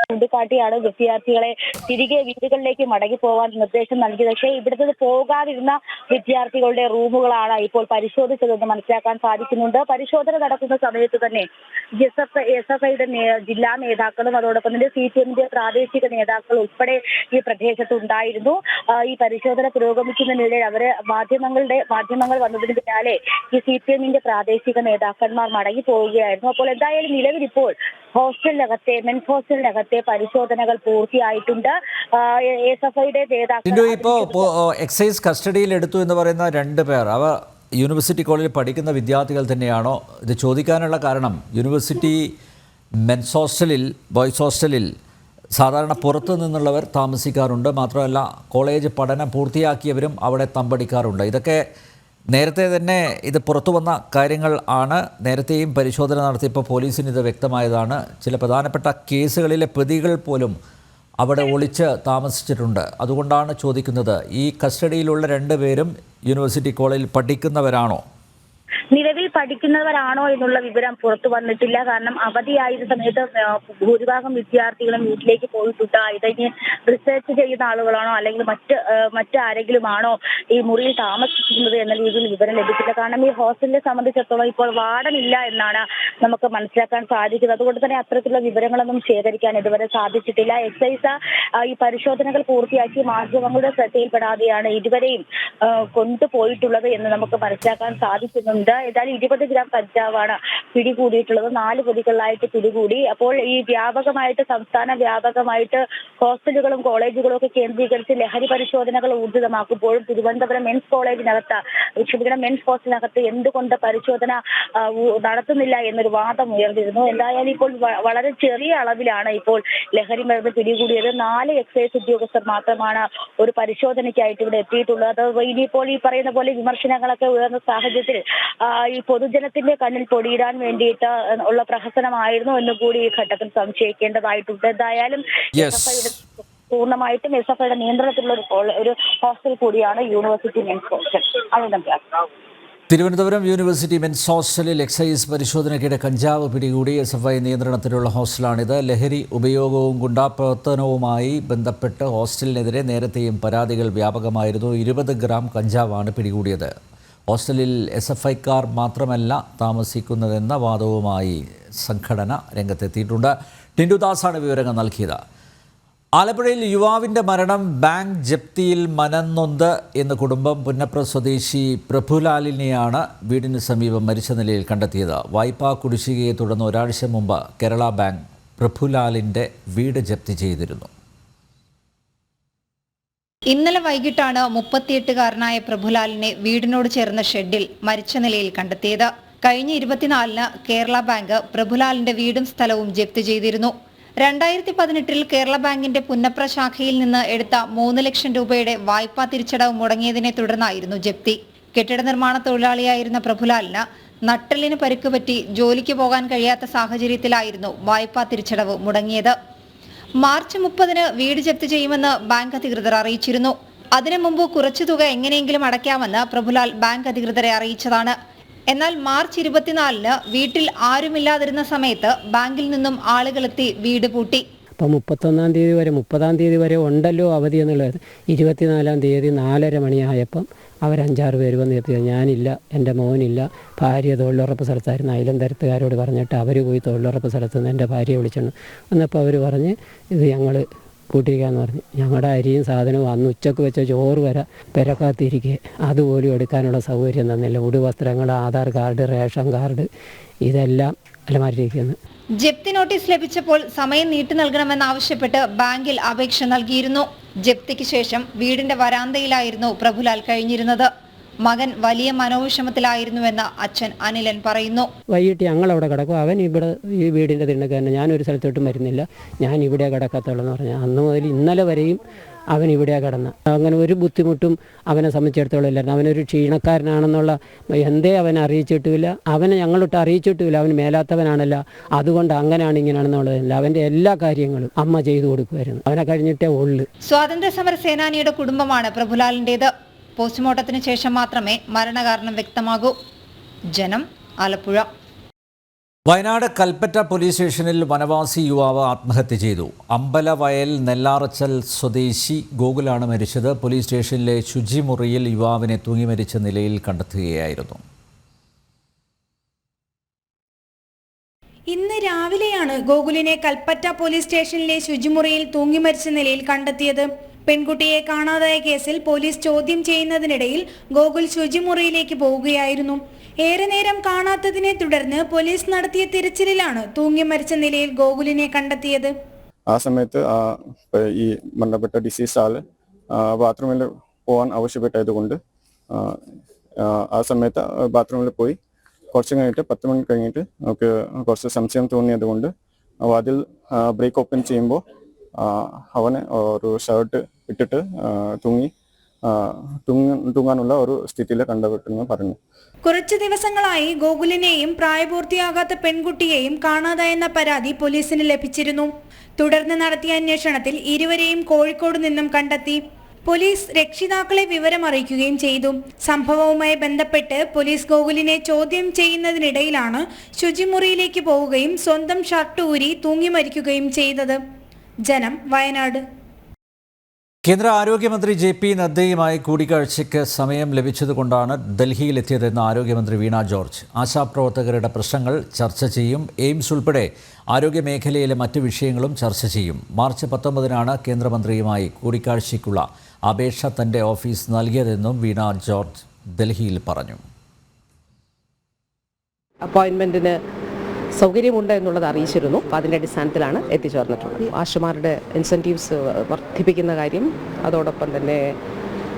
ചൂണ്ടിക്കാട്ടിയാണ് വിദ്യാർത്ഥികളെ തിരികെ വീടുകളിലേക്ക് മടങ്ങി പോകാൻ നിർദ്ദേശം നൽകിയത്. പക്ഷേ ഇവിടുത്തെ പോകാതിരുന്ന വിദ്യാർത്ഥികളുടെ റൂമുകളാണ് ഇപ്പോൾ പരിശോധിച്ചതെന്ന് മനസ്സിലാക്കാൻ സാധിക്കുന്നുണ്ട്. പരിശോധന നടക്കുന്ന സമയത്ത് തന്നെ SFIയുടെ ജില്ലാ നേതാക്കളും അതോടൊപ്പം തന്നെ CPMന്റെ പ്രാദേശിക നേതാക്കൾ ഉൾപ്പെടെ ഈ പ്രദേശത്ത് ഉണ്ടായിരുന്നു. ഈ പരിശോധന പുരോഗമിക്കുന്നതിനിടെ മാധ്യമങ്ങൾ വന്നതിന് പിന്നാലെ ഈ CPMന്റെ പ്രാദേശിക നേതാക്കന്മാർ മടങ്ങി പോവുകയായിരുന്നു. അപ്പോൾ എന്തായാലും നിലവിൽ ഇപ്പോൾ മെൻസ് ഹോസ്റ്റലിനകത്തെ പരിശോധനകൾ പൂർത്തിയായിട്ടുണ്ട്. SFIയുടെ നേതാക്കൾ ഇപ്പോൾ എക്സൈസ് കസ്റ്റഡിയിൽ എടുത്തു എന്ന് പറയുന്ന 2 പേർ അവർ യൂണിവേഴ്സിറ്റി കോളേജിൽ പഠിക്കുന്ന വിദ്യാർത്ഥികൾ തന്നെയാണോ? ഇത് ചോദിക്കാനുള്ള കാരണം യൂണിവേഴ്സിറ്റി മെൻസ് ഹോസ്റ്റലിൽ ബോയ്സ് ഹോസ്റ്റലിൽ സാധാരണ പുറത്തു നിന്നുള്ളവർ താമസിക്കാറുണ്ട്. മാത്രമല്ല കോളേജ് പഠനം പൂർത്തിയാക്കിയവരും അവിടെ തമ്പടിക്കാറുണ്ട്. ഇതൊക്കെ നേരത്തെ തന്നെ ഇത് പുറത്തു വന്ന കാര്യങ്ങൾ ആണ്. നേരത്തെയും പരിശോധന നടത്തിയപ്പോൾ പോലീസിന് ഇത് വ്യക്തമായതാണ്. ചില പ്രധാനപ്പെട്ട കേസുകളിലെ പ്രതികൾ പോലും അവിടെ ഒളിച്ച് താമസിച്ചിട്ടുണ്ട്. അതുകൊണ്ടാണ് ചോദിക്കുന്നത്, ഈ കസ്റ്റഡിയിലുള്ള 2 പേരും യൂണിവേഴ്സിറ്റി കോളേജിൽ പഠിക്കുന്നവരാണോ? നിലവിൽ പഠിക്കുന്നവരാണോ എന്നുള്ള വിവരം പുറത്തു വന്നിട്ടില്ല. കാരണം അവധിയായിരുന്ന സമയത്ത് ഭൂരിഭാഗം വിദ്യാർത്ഥികളും വീട്ടിലേക്ക് പോയിട്ടുണ്ട്. ഇതിന് റിസർച്ച് ചെയ്യുന്ന ആളുകളാണോ അല്ലെങ്കിൽ മറ്റാരെങ്കിലും ആണോ ഈ മുറിയിൽ താമസിക്കുന്നത് എന്ന രീതിയിൽ വിവരം ലഭിച്ചില്ല. കാരണം ഈ ഹോസ്റ്റലിനെ സംബന്ധിച്ചിടത്തോളം ഇപ്പോൾ വാർഡനില്ല എന്നാണ് നമുക്ക് മനസ്സിലാക്കാൻ സാധിക്കുന്നത്. അതുകൊണ്ട് തന്നെ അത്തരത്തിലുള്ള വിവരങ്ങളൊന്നും ശേഖരിക്കാൻ ഇതുവരെ സാധിച്ചിട്ടില്ല. എക്സൈസ് ഈ പരിശോധനകൾ പൂർത്തിയാക്കി മാധ്യമങ്ങളുടെ ശ്രദ്ധയിൽപ്പെടാതെയാണ് ഇതുവരെയും കൊണ്ടുപോയിട്ടുള്ളത് എന്ന് നമുക്ക് മനസ്സിലാക്കാൻ സാധിക്കുന്നുണ്ട്. ഏതായാലും 20 ഗ്രാം കഞ്ചാവാണ് പിടികൂടിയിട്ടുള്ളത്. 4 പ്രതികളിലായിട്ട് പിടികൂടി. അപ്പോൾ ഈ സംസ്ഥാന വ്യാപകമായിട്ട് ഹോസ്റ്റലുകളും കോളേജുകളും ഒക്കെ കേന്ദ്രീകരിച്ച് ലഹരി പരിശോധനകൾ ഊർജിതമാക്കുമ്പോഴും തിരുവനന്തപുരം മെൻസ് ഹോസ്റ്റലിനകത്ത് എന്തുകൊണ്ട് പരിശോധന നടത്തുന്നില്ല എന്നൊരു വാദം ഉയർന്നിരുന്നു. എന്തായാലും ഇപ്പോൾ വളരെ ചെറിയ അളവിലാണ് ഇപ്പോൾ ലഹരി മരുന്ന് പിടികൂടിയത്. 4 എക്സൈസ് ഉദ്യോഗസ്ഥർ മാത്രമാണ് ഒരു പരിശോധനയ്ക്കായിട്ട് ഇവിടെ എത്തിയിട്ടുള്ളത്. ഇനിയിപ്പോൾ ഈ പറയുന്ന പോലെ വിമർശനങ്ങളൊക്കെ ഉയർന്ന സാഹചര്യത്തിൽ ഈ പൊതുജനത്തിന്റെ കണ്ണിൽ പൊടിയിടാൻ വേണ്ടിയിട്ട് ഉള്ള പ്രഹസനമായിരുന്നു എന്നുകൂടി ഈ ഘട്ടത്തിൽ സംശയിക്കേണ്ടതായിട്ടുണ്ട്. എന്തായാലും പൂർണ്ണമായിട്ടും SFIയുടെ നിയന്ത്രണത്തിലുള്ള ഒരു ഹോസ്റ്റൽ കൂടിയാണ് university men's hostel. Thiruvananthapuram university men's ഹോസ്റ്റലിൽ എക്സൈസ് പരിശോധനയ്ക്കിടെ കഞ്ചാവ് പിടികൂടി. SFI നിയന്ത്രണത്തിലുള്ള ഹോസ്റ്റലാണിത്. ലഹരി ഉപയോഗവും ഗുണ്ടാപ്രവർത്തനവുമായി ബന്ധപ്പെട്ട് ഹോസ്റ്റലിനെതിരെ നേരത്തെയും പരാതികൾ വ്യാപകമായിരുന്നു. 20 ഗ്രാം കഞ്ചാവാണ് പിടികൂടിയത്. ഹോസ്റ്റലിൽ SFIക്കാർ മാത്രമല്ല താമസിക്കുന്നതെന്ന വാദവുമായി സംഘടന രംഗത്തെത്തിയിട്ടുണ്ട്. ടിൻഡുദാസാണ് വിവരങ്ങൾ നൽകിയത്. ആലപ്പുഴയിൽ യുവാവിൻ്റെ മരണം ബാങ്ക് ജപ്തിയിൽ മനംനൊന്ത് എന്ന കുടുംബം പുന്നപ്ര സ്വദേശി പ്രഭുലാലിനെയാണ് വീടിന് സമീപം മരിച്ച നിലയിൽ കണ്ടെത്തിയത്. വായ്പാ കുടിശ്ശികയെ തുടർന്ന് ഒരാഴ്ച മുമ്പ് കേരള ബാങ്ക് പ്രഭുലാലിൻ്റെ വീട് ജപ്തി ചെയ്തിരുന്നു. ഇന്നലെ വൈകിട്ടാണ് 38-കാരനായ പ്രഭുലാലിനെ വീടിനോട് ചേർന്ന ഷെഡിൽ മരിച്ച നിലയിൽ കണ്ടെത്തിയത്. കഴിഞ്ഞ 24-ന് കേരള ബാങ്ക് പ്രഭുലാലിന്റെ വീടും സ്ഥലവും ജപ്തി ചെയ്തിരുന്നു. 2018-ൽ കേരള ബാങ്കിന്റെ പുന്നപ്ര ശാഖയിൽ നിന്ന് എടുത്ത 3 ലക്ഷം രൂപയുടെ വായ്പാ തിരിച്ചടവ് മുടങ്ങിയതിനെ തുടർന്നായിരുന്നു ജപ്തി. കെട്ടിട നിർമ്മാണ തൊഴിലാളിയായിരുന്ന പ്രഭുലാലിന് നട്ടെല്ലിന് പരിക്കുപറ്റി ജോലിക്ക് പോകാൻ കഴിയാത്ത സാഹചര്യത്തിലായിരുന്നു വായ്പാ തിരിച്ചടവ് മുടങ്ങിയത്. മാർച്ച് 30-ന് വീട് ജപ്തി ചെയ്യുമെന്ന് ബാങ്ക് അധികൃതർ അറിയിച്ചിരുന്നു. അതിനു മുമ്പ് കുറച്ചു തുക എങ്ങനെയെങ്കിലും അടയ്ക്കാമെന്ന് പ്രഭുലാൽ ബാങ്ക് അധികൃതരെ അറിയിച്ചതാണ്. എന്നാൽ മാർച്ച് 24-ന് വീട്ടിൽ ആരുമില്ലാതിരുന്ന സമയത്ത് ബാങ്കിൽ നിന്നും ആളുകളെത്തി വീട് പൂട്ടി. അപ്പോൾ 31-ാം തീയതി വരെ 30-ാം തീയതി വരെ ഉണ്ടല്ലോ അവധി എന്നുള്ളത്. 24-ാം തീയതി 4:30 മണിയായപ്പം അവർ 5-6 പേര് വന്ന് എത്തിയത്. ഞാനില്ല, എൻ്റെ മോനില്ല, ഭാര്യ തൊഴിലുറപ്പ് സ്ഥലത്തായിരുന്നു. അയലന്തരത്തുകാരോട് പറഞ്ഞിട്ട് അവർ പോയി തൊഴിലുറപ്പ് സ്ഥലത്ത് നിന്ന് എൻ്റെ ഭാര്യയെ വിളിച്ചിട്ടുണ്ട്. വന്നപ്പോൾ അവർ പറഞ്ഞ് ഇത് ഞങ്ങൾ കൂട്ടിയിരിക്കാമെന്ന് പറഞ്ഞ് ഞങ്ങളുടെ അരിയും സാധനവും അന്ന് ഉച്ചക്ക് വെച്ച ചോറ് വരെ പെരക്കാത്തിരിക്കുക അതുപോലും എടുക്കാനുള്ള സൗകര്യം തന്നില്ല. ഉടുവസ്ത്രങ്ങൾ, ആധാർ കാർഡ്, റേഷൻ കാർഡ് ഇതെല്ലാം അലമാരിയിരിക്കുന്നു. ജപ്തി നോട്ടീസ് ലഭിച്ചപ്പോൾ സമയം നീട്ടി നൽകണമെന്നാവശ്യപ്പെട്ട് ബാങ്കിൽ അപേക്ഷ നൽകിയിരുന്നു. ജപ്തിക്ക് ശേഷം വീടിന്റെ വരാന്തയിലായിരുന്നു പ്രഭുലാൽ കഴിഞ്ഞിരുന്നത്. മകൻ വലിയ മനോവിഷമത്തിലായിരുന്നുവെന്ന് അച്ഛൻ അനിലൻ പറയുന്നു. വൈകിട്ട് ഞങ്ങളവിടെ കിടക്കും, അവൻ ഇവിടെ ഈ വീടിൻ്റെ തിണ്ണക്ക് തന്നെ. ഞാനൊരു സ്ഥലത്തോട്ടും വരുന്നില്ല, ഞാൻ ഇവിടെ കിടക്കത്തുള്ളൂ എന്ന് പറഞ്ഞാൽ അന്ന് മുതൽ ഇന്നലെ വരെയും അവൻ ഇവിടെ കിടന്ന. അങ്ങനെ ഒരു ബുദ്ധിമുട്ടും അവനെ സംബന്ധിച്ചിടത്തോളം ഇല്ലായിരുന്നു. അവനൊരു ക്ഷീണക്കാരനാണെന്നുള്ള എന്തേ അവനെ അറിയിച്ചിട്ടുമില്ല, അവനെ ഞങ്ങളൊട്ട് അറിയിച്ചിട്ടുമില്ല. അവൻ മേലാത്തവനാണല്ല, അതുകൊണ്ട് അങ്ങനെയാണ് ഇങ്ങനെയാണെന്നുള്ളതല്ല. അവൻ്റെ എല്ലാ കാര്യങ്ങളും അമ്മ ചെയ്തു കൊടുക്കുമായിരുന്നു. അവനെ കഴിഞ്ഞിട്ടേ ഉള്ളു. സ്വാതന്ത്ര്യ സമര സേനാനിയുടെ കുടുംബമാണ് പ്രഭുലാലിൻ്റേത്. പോസ്റ്റ്മോർട്ടത്തിന് ശേഷം മാത്രമേ മരണകാരണം വ്യക്തമാകൂ. ജനം, ആലപ്പുഴ. വയനാട് കൽപ്പറ്റ പോലീസ് സ്റ്റേഷനിൽ വനവാസി യുവാവ് ആത്മഹത്യ ചെയ്തു. അമ്പലവയൽ നെല്ലാറച്ചൽ സ്വദേശി ഗോകുലാണ് മരിച്ചത്. പോലീസ് സ്റ്റേഷനിലെ ശുചിമുറിയിൽ യുവാവിനെ തൂങ്ങി മരിച്ച നിലയിൽ കണ്ടെത്തുകയായിരുന്നു. ഇന്ന് രാവിലെയാണ് ഗോകുലിനെ കൽപ്പറ്റ പോലീസ് സ്റ്റേഷനിലെ ശുചിമുറിയിൽ തൂങ്ങി മരിച്ച നിലയിൽ കണ്ടെത്തിയത്. പെൺകുട്ടിയെ കാണാതായ കേസിൽ പോലീസ് ചോദ്യം ചെയ്യുന്നതിനിടയിൽ ഗോകുൽ ശുചിമുറിയിലേക്ക് പോവുകയായിരുന്നു. ഏറെ നേരം കാണാത്തതിനെ തുടർന്ന് പോലീസ് നടത്തിയ തിരച്ചിലിലാണ് തൂങ്ങി മരിച്ച നിലയിൽ ഗോകുലിനെ കണ്ടെത്തിയത്. ആ സമയത്ത് ഈ മരണപ്പെട്ട ഡിസീസ് ആള് ബാത്റൂമിൽ പോകാൻ ആവശ്യപ്പെട്ടതുകൊണ്ട് ആ സമയത്ത് ബാത്റൂമിൽ പോയി കുറച്ച് കഴിഞ്ഞിട്ട് 10 മണി കഴിഞ്ഞിട്ട് നമുക്ക് കുറച്ച് സംശയം തോന്നിയതുകൊണ്ട് അതിൽ ബ്രേക്ക് ഓപ്പൺ ചെയ്യുമ്പോൾ അവന് ഒരു ഷർട്ട് ഇട്ടിട്ട് തൂങ്ങാനുള്ള ഒരു സ്ഥിതിയിൽ കണ്ടുപെട്ടെന്ന് പറഞ്ഞു. കുറച്ചു ദിവസങ്ങളായി ഗോകുലിനെയും പ്രായപൂർത്തിയാകാത്ത പെൺകുട്ടിയെയും കാണാതായെന്ന പരാതി പോലീസിന് ലഭിച്ചിരുന്നു. തുടർന്ന് നടത്തിയ അന്വേഷണത്തിൽ ഇരുവരെയും കോഴിക്കോട് നിന്നും കണ്ടെത്തി. പോലീസ് രക്ഷിതാക്കളെ വിവരം അറിയിക്കുകയും ചെയ്തു. സംഭവവുമായി ബന്ധപ്പെട്ട് പോലീസ് ഗോകുലിനെ ചോദ്യം ചെയ്യുന്നതിനിടയിലാണ് ശുചിമുറിയിലേക്ക് പോവുകയും സ്വന്തം ഷർട്ട് ഊരി തൂങ്ങി മരിക്കുകയും ചെയ്തത്. ജനം, വയനാട്. കേന്ദ്ര ആരോഗ്യമന്ത്രി JP നദ്ദയുമായി കൂടിക്കാഴ്ചയ്ക്ക് സമയം ലഭിച്ചതുകൊണ്ടാണ് ഡൽഹിയിലെത്തിയതെന്ന് ആരോഗ്യമന്ത്രി വീണ ജോർജ്. ആശാപ്രവർത്തകരുടെ പ്രശ്നങ്ങൾ ചർച്ച ചെയ്യും. എയിംസ് ഉൾപ്പെടെ ആരോഗ്യമേഖലയിലെ മറ്റ് വിഷയങ്ങളും ചർച്ച ചെയ്യും. മാർച്ച് 19-നാണ് കേന്ദ്രമന്ത്രിയുമായി കൂടിക്കാഴ്ചയ്ക്കുള്ള അപേക്ഷ തന്റെ ഓഫീസ് നൽകിയതെന്നും വീണ ജോർജ് ഡൽഹിയിൽ പറഞ്ഞു. അപ്പോയിൻമെൻറ്റിന് സൗകര്യമുണ്ട് എന്നുള്ളത് അറിയിച്ചിരുന്നു. അപ്പോൾ അതിൻ്റെ അടിസ്ഥാനത്തിലാണ് എത്തിച്ചേർന്നിട്ടുള്ളത്. ആശമാരുടെ ഇൻസെൻറ്റീവ്സ് വർദ്ധിപ്പിക്കുന്ന കാര്യം, അതോടൊപ്പം തന്നെ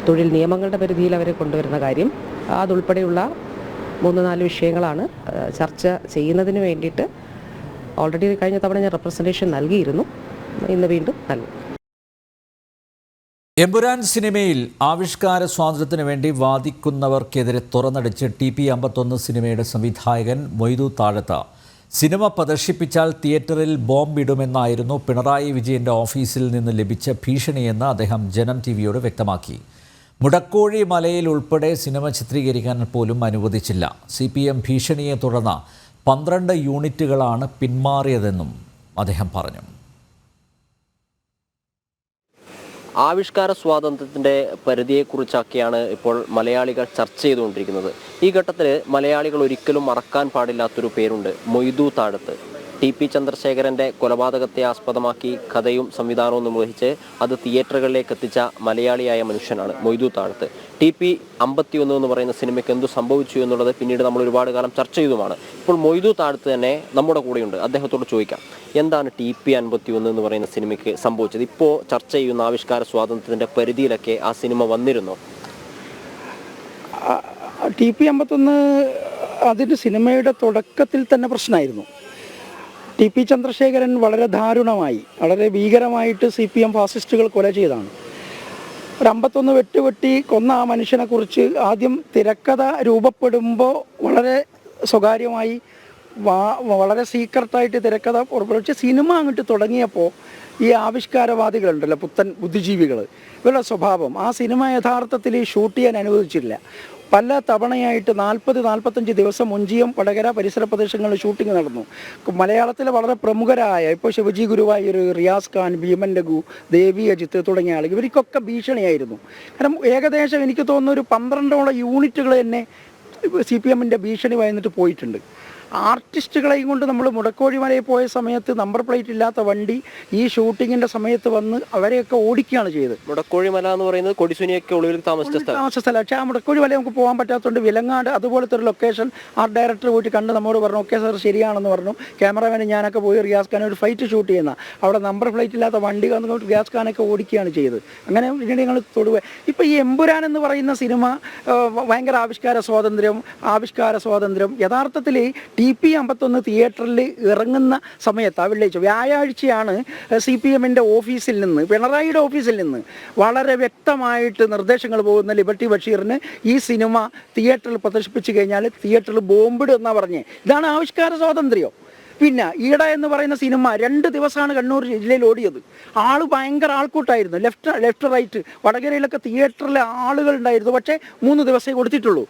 തൊഴിൽ നിയമങ്ങളുടെ പരിധിയിൽ അവരെ കൊണ്ടുവരുന്ന കാര്യം, അതുൾപ്പെടെയുള്ള 3-4 വിഷയങ്ങളാണ് ചർച്ച ചെയ്യുന്നതിന് വേണ്ടിയിട്ട് ഓൾറെഡി കഴിഞ്ഞ തവണ ഞാൻ റെപ്രസെൻറ്റേഷൻ നൽകിയിരുന്നു. ഇന്ന് വീണ്ടും നൽകും. എമ്പുരാൻ സിനിമയിൽ ആവിഷ്കാര സ്വാതന്ത്ര്യത്തിന് വേണ്ടി വാദിക്കുന്നവർക്കെതിരെ തുറന്നടിച്ച് TP51 സിനിമയുടെ സംവിധായകൻ മൊയ്തു താഴത്ത് സിനിമ പ്രദർശിപ്പിച്ചാൽ തിയേറ്ററിൽ ബോംബിടുമെന്നായിരുന്നു പിണറായി വിജയൻ്റെ ഓഫീസിൽ നിന്ന് ലഭിച്ച ഭീഷണിയെന്ന് അദ്ദേഹം ജനം TVയോട് വ്യക്തമാക്കി. മുടക്കോഴി മലയിൽ ഉൾപ്പെടെ സിനിമ ചിത്രീകരിക്കാൻ പോലും അനുവദിച്ചില്ല. CPM ഭീഷണിയെ തുടർന്ന് 12 യൂണിറ്റുകളാണ് പിന്മാറിയതെന്നും അദ്ദേഹം പറഞ്ഞു. ആവിഷ്കാര സ്വാതന്ത്ര്യത്തിൻ്റെ പരിധിയെക്കുറിച്ചൊക്കെയാണ് ഇപ്പോൾ മലയാളികൾ ചർച്ച ചെയ്തുകൊണ്ടിരിക്കുന്നത്. ഈ ഘട്ടത്തിൽ മലയാളികൾ ഒരിക്കലും മറക്കാൻ പാടില്ലാത്തൊരു പേരുണ്ട്, മൊയ്തു താഴത്ത്. TP ചന്ദ്രശേഖരൻ്റെ കൊലപാതകത്തെ ആസ്പദമാക്കി കഥയും സംവിധാനവും നിർവഹിച്ച് അത് തിയേറ്ററുകളിലേക്ക് എത്തിച്ച മലയാളിയായ മനുഷ്യനാണ് മൊയ്തു താഴത്ത്. TP51 എന്ന് പറയുന്ന സിനിമയ്ക്ക് എന്തു സംഭവിച്ചു എന്നുള്ളത് പിന്നീട് നമ്മൾ ഒരുപാട് കാലം ചർച്ച ചെയ്തുമാണ്. ഇപ്പോൾ മൊയ്തു താഴത്ത് തന്നെ നമ്മുടെ കൂടെയുണ്ട്. അദ്ദേഹത്തോട് ചോദിക്കാം, എന്താണ് TP51 എന്ന് പറയുന്ന സിനിമയ്ക്ക് സംഭവിച്ചത്? ഇപ്പോൾ ചർച്ച ചെയ്യുന്ന ആവിഷ്കാര സ്വാതന്ത്ര്യത്തിൻ്റെ പരിധിയിലൊക്കെ ആ സിനിമ വന്നിരുന്നോ? TP51 അതിൻ്റെ സിനിമയുടെ തുടക്കത്തിൽ തന്നെ പ്രശ്നമായിരുന്നു. TP ചന്ദ്രശേഖരൻ വളരെ ദാരുണമായി, വളരെ ഭീകരമായിട്ട് CPM ഫാസിസ്റ്റുകൾ കൊല ചെയ്തതാണ്. ഒരു 51 വെട്ടുവെട്ടി കൊന്ന ആ മനുഷ്യനെക്കുറിച്ച് ആദ്യം തിരക്കഥ രൂപപ്പെടുമ്പോൾ വളരെ സ്വകാര്യമായി വളരെ സീക്രട്ടായിട്ട് തിരക്കഥ പുറപ്പെടുവിച്ച് സിനിമ അങ്ങോട്ട് തുടങ്ങിയപ്പോൾ ഈ ആവിഷ്കാരവാദികളുണ്ടല്ലോ, പുത്തൻ ബുദ്ധിജീവികൾ, ഇവരുടെ സ്വഭാവം ആ സിനിമ യഥാർത്ഥത്തിൽ ഷൂട്ട് ചെയ്യാൻ അനുവദിച്ചില്ല. പല തവണയായിട്ട് 40-45 ദിവസം ഒഞ്ചിയം, വടകര പരിസര പ്രദേശങ്ങളിൽ ഷൂട്ടിംഗ് നടന്നു. മലയാളത്തിലെ വളരെ പ്രമുഖരായ ഇപ്പോൾ ശിവജി ഗുരുവായൂർ, റിയാസ് ഖാൻ, ഭീമൻ ലഘു, ദേവി അജിത്ത് തുടങ്ങിയ ആളുകൾ, ഇവർക്കൊക്കെ ഭീഷണിയായിരുന്നു. കാരണം ഏകദേശം എനിക്ക് തോന്നുന്നു ഒരു 12ഓളം യൂണിറ്റുകൾ തന്നെ CPMൻ്റെ ഭീഷണി വന്നിട്ട് പോയിട്ടുണ്ട്. ആർട്ടിസ്റ്റുകളെയും കൊണ്ട് നമ്മൾ മുടക്കോഴി മലയിൽ പോയ സമയത്ത് നമ്പർ പ്ലേറ്റ് ഇല്ലാത്ത വണ്ടി ഈ ഷൂട്ടിങ്ങിൻ്റെ സമയത്ത് വന്ന് അവരെയൊക്കെ ഓടിക്കുകയാണ് ചെയ്തത്. മുടക്കോഴി മല എന്ന് പറയുന്നത് കൊടിസുനിയൊക്കെ ഒളിവിൽ താമസിച്ച സ്ഥലം. പക്ഷേ ആ മുടക്കോഴി മല നമുക്ക് പോകാൻ പറ്റാത്തതുകൊണ്ട് വിലങ്ങാട് അതുപോലത്തെ ഒരു ലൊക്കേഷൻ ആർട്ട് ഡയറക്ടർ പോയിട്ട് കണ്ട് നമ്മോട് പറഞ്ഞു, ഓക്കെ സാർ ശരിയാണെന്ന് പറഞ്ഞു. ക്യാമറമാന് ഞാനൊക്കെ പോയി റിയാസ് ഖാൻ ഒരു ഫൈറ്റ് ഷൂട്ട് ചെയ്യുന്ന അവിടെ നമ്പർ പ്ലേറ്റ് ഇല്ലാത്ത വണ്ടി വന്നുകൊണ്ട് റിയാസ് ഖാനൊക്കെ ഓടിക്കുകയാണ് ചെയ്തത്. അങ്ങനെ പിന്നീട് ഞങ്ങൾ തൊടുവേ. ഇപ്പോൾ ഈ എമ്പുരാൻ എന്ന് പറയുന്ന സിനിമ ഭയങ്കര ആവിഷ്കാര സ്വാതന്ത്ര്യം യഥാർത്ഥത്തിൽ TP51 തിയേറ്ററിൽ ഇറങ്ങുന്ന സമയത്ത് ആ വെള്ളിയാഴ്ച വ്യാഴാഴ്ചയാണ് CPMൻ്റെ ഓഫീസിൽ നിന്ന്, പിണറായിയുടെ ഓഫീസിൽ നിന്ന് വളരെ വ്യക്തമായിട്ട് നിർദ്ദേശങ്ങൾ പോകുന്ന ലിബർട്ടി ബഷീറിന് ഈ സിനിമ തിയേറ്ററിൽ പ്രദർശിപ്പിച്ചു കഴിഞ്ഞാൽ തിയേറ്ററിൽ ബോംബിടും എന്നാണ് പറഞ്ഞത്. ഇതാണ് ആവിഷ്കാര സ്വാതന്ത്ര്യം. പിന്നെ ഈട എന്ന് പറയുന്ന സിനിമ 2 ദിവസമാണ് കണ്ണൂർ ജില്ലയിൽ ഓടിയത്. ഭയങ്കര ആൾക്കൂട്ടായിരുന്നു. ലെഫ്റ്റ് റൈറ്റ് വടകരയിലൊക്കെ തിയേറ്ററിലെ ആളുകൾ ഉണ്ടായിരുന്നു. പക്ഷേ 3 ദിവസമേ കൊടുത്തിട്ടുള്ളൂ.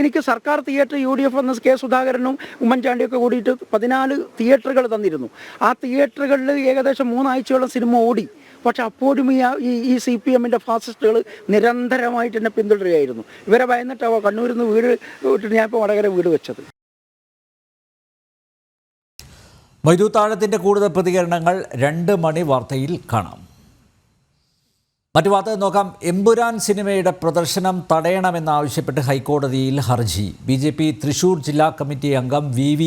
എനിക്ക് സർക്കാർ തിയേറ്റർ UDF എന്ന കെ സുധാകരനും ഉമ്മൻചാണ്ടിയൊക്കെ കൂടിയിട്ട് 14 തിയേറ്ററുകൾ തന്നിരുന്നു. ആ തിയേറ്ററുകളിൽ ഏകദേശം 3 ആഴ്ചയോളം സിനിമ ഓടി. പക്ഷെ അപ്പോഴും ഈ CPM-ന്റെ ഫാസിസ്റ്റുകൾ നിരന്തരമായിട്ട് എന്നെ പിന്തുടരുകയായിരുന്നു. ഇവരെ ഭയന്നിട്ടാവോ കണ്ണൂരിൽ നിന്ന് വീട് വിട്ടിട്ട് ഞാൻ ഇപ്പോൾ വടകര വീട് വെച്ചത്. മൊയ്തു താഴത്തിൻ്റെ കൂടുതൽ പ്രതികരണങ്ങൾ 2 മണി വാർത്തയിൽ കാണാം. മറ്റു വാർത്തകൾ നോക്കാം. എമ്പുരാൻ സിനിമയുടെ പ്രദർശനം തടയണമെന്നാവശ്യപ്പെട്ട് ഹൈക്കോടതിയിൽ ഹർജി. BJP തൃശൂർ ജില്ലാ കമ്മിറ്റി അംഗം VV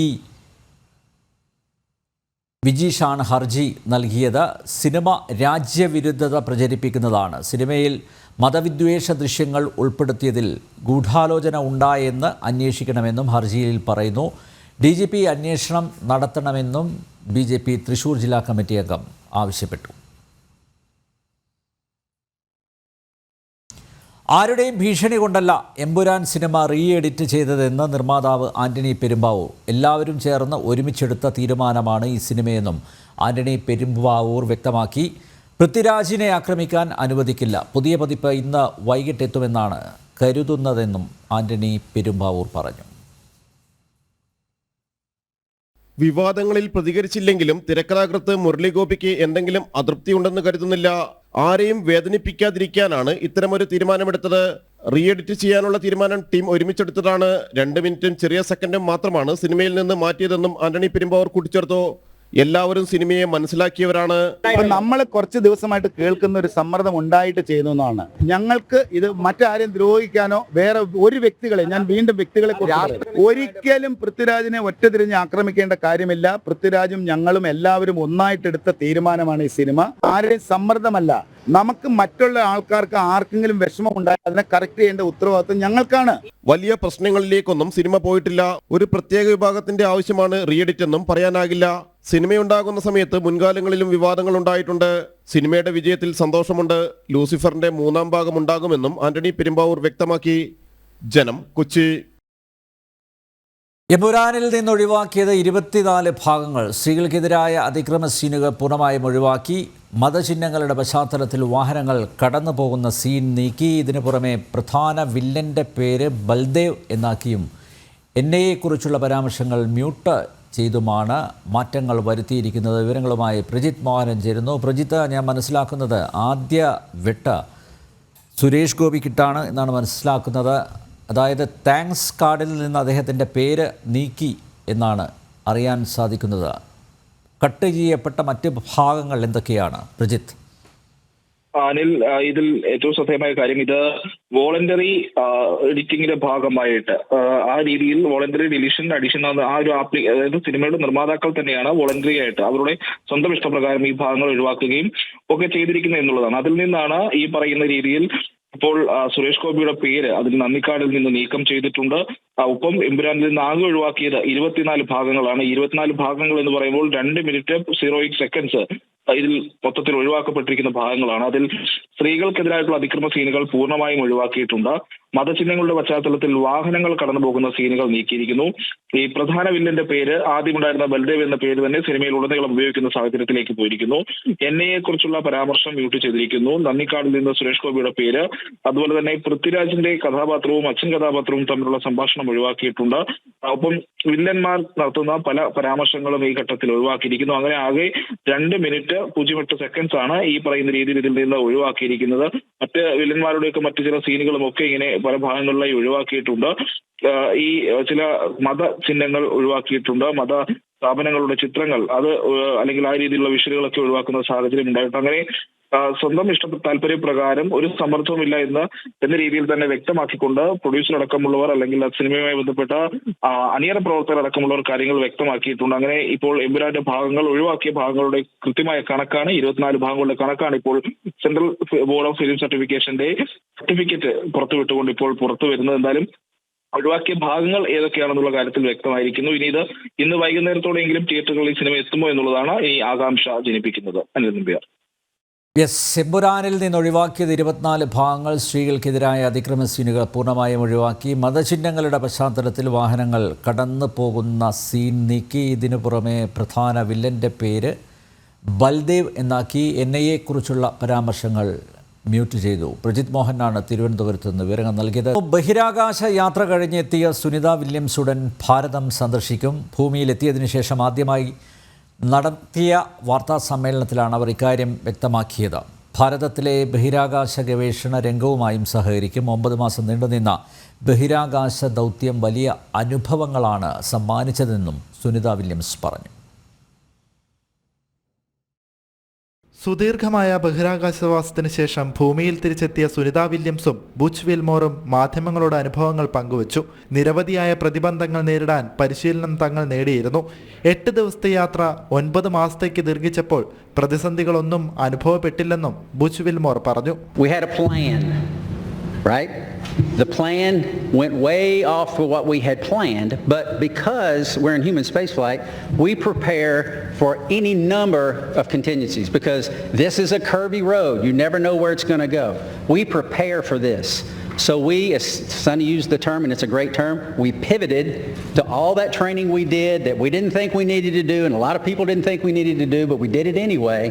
വിജീഷാണ് ഹർജി നൽകിയത്. സിനിമ രാജ്യവിരുദ്ധത പ്രചരിപ്പിക്കുന്നതാണ്. സിനിമയിൽ മതവിദ്വേഷ ദൃശ്യങ്ങൾ ഉൾപ്പെടുത്തിയതിൽ ഗൂഢാലോചന ഉണ്ടായെന്ന് അന്വേഷിക്കണമെന്നും ഹർജിയിൽ പറയുന്നു. DGP അന്വേഷണം നടത്തണമെന്നും BJP തൃശൂർ ജില്ലാ കമ്മിറ്റി അംഗം ആവശ്യപ്പെട്ടു. ആരുടെയും ഭീഷണി കൊണ്ടല്ല എമ്പുരാൻ സിനിമ എഡിറ്റ് ചെയ്തതെന്ന് നിർമ്മാതാവ് ആന്റണി പെരുമ്പാവൂർ. എല്ലാവരും ചേർന്ന് ഒരുമിച്ചെടുത്ത തീരുമാനമാണ് ഈ സിനിമയെന്നും ആന്റണി പെരുമ്പാവൂർ വ്യക്തമാക്കി. പൃഥ്വിരാജിനെ ആക്രമിക്കാൻ അനുവദിക്കില്ല. പുതിയ പതിപ്പ് ഇന്ന് വൈകിട്ടെത്തുമെന്നാണ് കരുതുന്നതെന്നും ആന്റണി പെരുമ്പാവൂർ പറഞ്ഞു. വിവാദങ്ങളിൽ പ്രതികരിച്ചില്ലെങ്കിലും തിരക്കഥാകൃത്ത് മുരളി ഗോപിക്ക് എന്തെങ്കിലും അതൃപ്തിയുണ്ടെന്ന് കരുതുന്നില്ല. ആരെയും വേദനിപ്പിക്കാതിരിക്കാനാണ് ഇത്തരമൊരു തീരുമാനമെടുത്തത്. എഡിറ്റ് ചെയ്യാനുള്ള തീരുമാനം ടീം ഒരുമിച്ചെടുത്തതാണ്. 2 മിനിറ്റും ചെറിയ സെക്കൻഡും മാത്രമാണ് സിനിമയിൽ നിന്ന് മാറ്റിയതെന്നും ആന്റണി പെരുമ്പാവൂർ കൂട്ടിച്ചേർത്തു. എല്ലാവരും സിനിമയെ മനസ്സിലാക്കിയവരാണ്. നമ്മൾ കുറച്ച് ദിവസമായിട്ട് കേൾക്കുന്ന ഒരു സമ്മർദ്ദം ഉണ്ടായിട്ട് ചെയ്യുന്നതാണ്. ഞങ്ങൾക്ക് ഇത് മറ്റാരെയും ദ്രോഹിക്കാനോ വേറെ ഒരു വ്യക്തികളെ, ഞാൻ വീണ്ടും വ്യക്തികളെ ഒരിക്കലും പൃഥ്വിരാജിനെ ഒറ്റതിരിഞ്ഞ് ആക്രമിക്കേണ്ട കാര്യമില്ല. പൃഥ്വിരാജും ഞങ്ങളും എല്ലാവരും ഒന്നായിട്ടെടുത്ത തീരുമാനമാണ് ഈ സിനിമ. ആരെയും സമ്മർദ്ദമല്ല. നമുക്ക് മറ്റുള്ള ആൾക്കാർക്ക് ആർക്കെങ്കിലും വിഷമം ഉണ്ടായാൽ അതിനെ കറക്റ്റ് ചെയ്യേണ്ട ഉത്തരവാദിത്വം ഞങ്ങൾക്കാണ്. വലിയ പ്രശ്നങ്ങളിലേക്കൊന്നും സിനിമ പോയിട്ടില്ല. ഒരു പ്രത്യേക വിഭാഗത്തിന്റെ ആവശ്യമാണ് എഡിറ്റ് എന്നും പറയാനാകില്ല. സിനിമയുണ്ടാകുന്ന സമയത്ത് മുൻകാലങ്ങളിലും വിവാദങ്ങൾ ഉണ്ടായിട്ടുണ്ട്. സിനിമയുടെ വിജയത്തിൽ സന്തോഷമുണ്ട്. ലൂസിഫറിന്റെ 3ാം ഭാഗം ഉണ്ടാകുമെന്നും ആന്റണി പെരുമ്പാവൂർ വ്യക്തമാക്കി. ജനം, കൊച്ചി. എമ്പുരാനിൽ നിന്നൊഴിവാക്കിയത് 24 ഭാഗങ്ങൾ. സ്ത്രീകൾക്കെതിരായ അതിക്രമ സീനുകൾ പൂർണ്ണമായും ഒഴിവാക്കി. മതചിഹ്നങ്ങളുടെ പശ്ചാത്തലത്തിൽ വാഹനങ്ങൾ കടന്നു പോകുന്ന സീൻ നീക്കി. ഇതിനു പുറമെ പ്രധാന വില്ലൻ്റെ പേര് ബൽദേവ് എന്നാക്കിയും NIA-യെക്കുറിച്ചുള്ള പരാമർശങ്ങൾ മ്യൂട്ട് ചെയ്തുമാണ് മാറ്റങ്ങൾ വരുത്തിയിരിക്കുന്നത്. വിവരങ്ങളുമായി പ്രജിത്ത് മോഹനൻ ചേരുന്നു. പ്രജിത്ത്, ഞാൻ മനസ്സിലാക്കുന്നത് ആദ്യ വെട്ട് സുരേഷ് ഗോപിക്കിട്ടാണ് എന്നാണ് മനസ്സിലാക്കുന്നത്. അതായത് താങ്ക്സ് കാർഡിൽ നിന്ന് അദ്ദേഹത്തിൻ്റെ പേര് നീക്കി എന്നാണ് അറിയാൻ സാധിക്കുന്നത്. കട്ട് ചെയ്യപ്പെട്ട മറ്റ് ഭാഗങ്ങൾ എന്തൊക്കെയാണ് പ്രജിത്ത്? അനിൽ, ഇതിൽ ഏറ്റവും ശ്രദ്ധേയമായ കാര്യം, ഇത് വോളണ്ടറി എഡിറ്റിംഗിന്റെ ഭാഗമായിട്ട് ആ രീതിയിൽ വോളണ്ടറി ഡിലീഷൻ അഡീഷൻ ആ ഒരു അതായത് സിനിമയുടെ നിർമ്മാതാക്കൾ തന്നെയാണ് വോളണ്ടറി ആയിട്ട് അവരുടെ സ്വന്തം ഇഷ്ടപ്രകാരം ഈ ഭാഗങ്ങൾ ഒഴിവാക്കുകയും ഒക്കെ ചെയ്തിരിക്കുന്നത് എന്നുള്ളതാണ്. അതിൽ നിന്നാണ് ഈ പറയുന്ന രീതിയിൽ ഇപ്പോൾ സുരേഷ് ഗോപിയുടെ പേര് അതിൽ നന്ദിക്കാടിൽ നിന്ന് നീക്കം ചെയ്തിട്ടുണ്ട്. ഒപ്പം എമ്പുരാനിൽ നിന്ന് ആകെ ഒഴിവാക്കിയത് 24 ഭാഗങ്ങളാണ്. 24 ഭാഗങ്ങൾ എന്ന് പറയുമ്പോൾ 2 മിനിറ്റ് 08 സെക്കൻഡ്സ് ഇതിൽ മൊത്തത്തിൽ ഒഴിവാക്കപ്പെട്ടിരിക്കുന്ന ഭാഗങ്ങളാണ്. അതിൽ സ്ത്രീകൾക്കെതിരായിട്ടുള്ള അതിക്രമ സീനുകൾ പൂർണ്ണമായും ഒഴിവാക്കിയിട്ടുണ്ട്. മതചിഹ്നങ്ങളുടെ പശ്ചാത്തലത്തിൽ വാഹനങ്ങൾ കടന്നു പോകുന്ന സീനുകൾ നീക്കിയിരിക്കുന്നു. ഈ പ്രധാന വില്ലന്റെ പേര് ആദ്യമുണ്ടായിരുന്ന ബൽദേവ് എന്ന പേര് തന്നെ സിനിമയിൽ ഉടനീളം ഉപയോഗിക്കുന്ന സാഹചര്യത്തിലേക്ക് പോയിരിക്കുന്നു. NIA-യെക്കുറിച്ചുള്ള പരാമർശം മ്യൂട്ട് ചെയ്തിരിക്കുന്നു. നന്ദിക്കാടിൽ നിന്ന് സുരേഷ് ഗോപിയുടെ പേര്, അതുപോലെ തന്നെ പൃഥ്വിരാജിന്റെ കഥാപാത്രവും അച്ഛൻ കഥാപാത്രവും തമ്മിലുള്ള സംഭാഷണം ഒഴിവാക്കിയിട്ടുണ്ട്. ഒപ്പം വില്ലന്മാർ നടത്തുന്ന പല പരാമർശങ്ങളും ഈ ഘട്ടത്തിൽ ഒഴിവാക്കിയിരിക്കുന്നു. അങ്ങനെ ആകെ 2 മിനിറ്റ് 08 സെക്കൻഡ്സ് ആണ് ഈ പറയുന്ന രീതിയിൽ ഇതിൽ നിന്ന് ഒഴിവാക്കിയിരിക്കുന്നത്. മറ്റ് വില്ലന്മാരുടെയൊക്കെ മറ്റു ചില സീനുകളും ഒക്കെ ഇങ്ങനെ പല ഭാഗങ്ങളിലായി ഒഴിവാക്കിയിട്ടുണ്ട്. ഈ ചില മത ചിഹ്നങ്ങൾ ഒഴിവാക്കിയിട്ടുണ്ട്. മത സ്ഥാപനങ്ങളുടെ ചിത്രങ്ങൾ അത് അല്ലെങ്കിൽ ആ രീതിയിലുള്ള വിഷയങ്ങളൊക്കെ ഒഴിവാക്കുന്ന സാഹചര്യം ഉണ്ടായിട്ടുണ്ട്. അങ്ങനെ സ്വന്തം താല്പര്യപ്രകാരം ഒരു സമ്മർദ്ദവുമില്ല എന്ന രീതിയിൽ തന്നെ വ്യക്തമാക്കിക്കൊണ്ട് പ്രൊഡ്യൂസർ അടക്കമുള്ളവർ അല്ലെങ്കിൽ സിനിമയുമായി ബന്ധപ്പെട്ട അണിയറ പ്രവർത്തകർ അടക്കമുള്ളവർ കാര്യങ്ങൾ വ്യക്തമാക്കിയിട്ടുണ്ട്. അങ്ങനെ ഇപ്പോൾ എമ്പുരാന്റെ ഭാഗങ്ങൾ ഒഴിവാക്കിയ ഭാഗങ്ങളുടെ കൃത്യമായ കണക്കാണ്, 24 ഭാഗങ്ങളുടെ കണക്കാണ് ഇപ്പോൾ സെൻട്രൽ ബോർഡ് ഓഫ് ഫിലിം സർട്ടിഫിക്കേഷന്റെ സർട്ടിഫിക്കറ്റ് പുറത്തുവിട്ടുകൊണ്ട് ഇപ്പോൾ പുറത്തു വരുന്നത്. എന്തായാലും ഒഴിവാക്കിയ ഭാഗങ്ങൾ ഏതൊക്കെയാണെന്നുള്ള കാര്യത്തിൽ വ്യക്തമായിരിക്കുന്നു. ഇനി ഇത് ഇന്ന് വൈകുന്നേരത്തോടെയെങ്കിലും തിയേറ്ററുകളിൽ ഈ സിനിമ എത്തുമോ എന്നുള്ളതാണ് ഈ ആകാംക്ഷ ജനിപ്പിക്കുന്നത്. അനിൽ നമ്പ്യാർ. എമ്പുരാനിൽ നിന്ന് ഒഴിവാക്കിയത് 24 ഭാഗങ്ങൾ സ്ത്രീകൾക്കെതിരായ അതിക്രമ സീനുകൾ പൂർണ്ണമായും ഒഴിവാക്കി. മതചിഹ്നങ്ങളുടെ പശ്ചാത്തലത്തിൽ വാഹനങ്ങൾ കടന്നു പോകുന്ന സീൻ നീക്കി. ഇതിനു പുറമെ പ്രധാന വില്ലൻ്റെ പേര് ബൽദേവ് എന്നാക്കി. NIA കുറിച്ചുള്ള പരാമർശങ്ങൾ മ്യൂട്ട് ചെയ്തു. പ്രജിത് മോഹനാണ് തിരുവനന്തപുരത്ത് നിന്ന് വിവരങ്ങൾ നൽകിയത്. ബഹിരാകാശ യാത്ര കഴിഞ്ഞെത്തിയ സുനിത വില്യംസ് ഉടൻ ഭാരതം സന്ദർശിക്കും. ഭൂമിയിലെത്തിയതിനു ശേഷം ആദ്യമായി നടത്തിയ വാർത്താ സമ്മേളനത്തിലാണ് അവർ ഇക്കാര്യം വ്യക്തമാക്കിയത്. ഭാരതത്തിലെ ബഹിരാകാശ ഗവേഷണ രംഗവുമായും സഹകരിക്കും. 9 മാസം നീണ്ടുനിന്ന ബഹിരാകാശ ദൗത്യം വലിയ അനുഭവങ്ങളാണ് സമ്മാനിച്ചതെന്നും സുനിത വില്യംസ് പറഞ്ഞു. സുദീർഘമായ ബഹിരാകാശവാസത്തിന് ശേഷം ഭൂമിയിൽ തിരിച്ചെത്തിയ സുനിത വില്യംസും ബുച്ച് വിൽമോറും മാധ്യമങ്ങളോട് അനുഭവങ്ങൾ പങ്കുവച്ചു. നിരവധിയായ പ്രതിബന്ധങ്ങൾ നേരിടാൻ പരിശീലനം തങ്ങൾ നേടിയിരുന്നു. 8 ദിവസത്തെ യാത്ര 9 മാസത്തേക്ക് ദീർഘിച്ചപ്പോൾ പ്രതിസന്ധികളൊന്നും അനുഭവപ്പെട്ടില്ലെന്നും ബുച്ച് വിൽമോർ പറഞ്ഞു. Right? The plan went way off for what we had planned, but because we're in human spaceflight, we prepare for any number of contingencies because this is a curvy road. You never know where it's going to go. We prepare for this. So we, as Sunny used the term, and it's a great term, we pivoted to all that training we did that we didn't think we needed to do, and a lot of people didn't think we needed to do, but we did it anyway,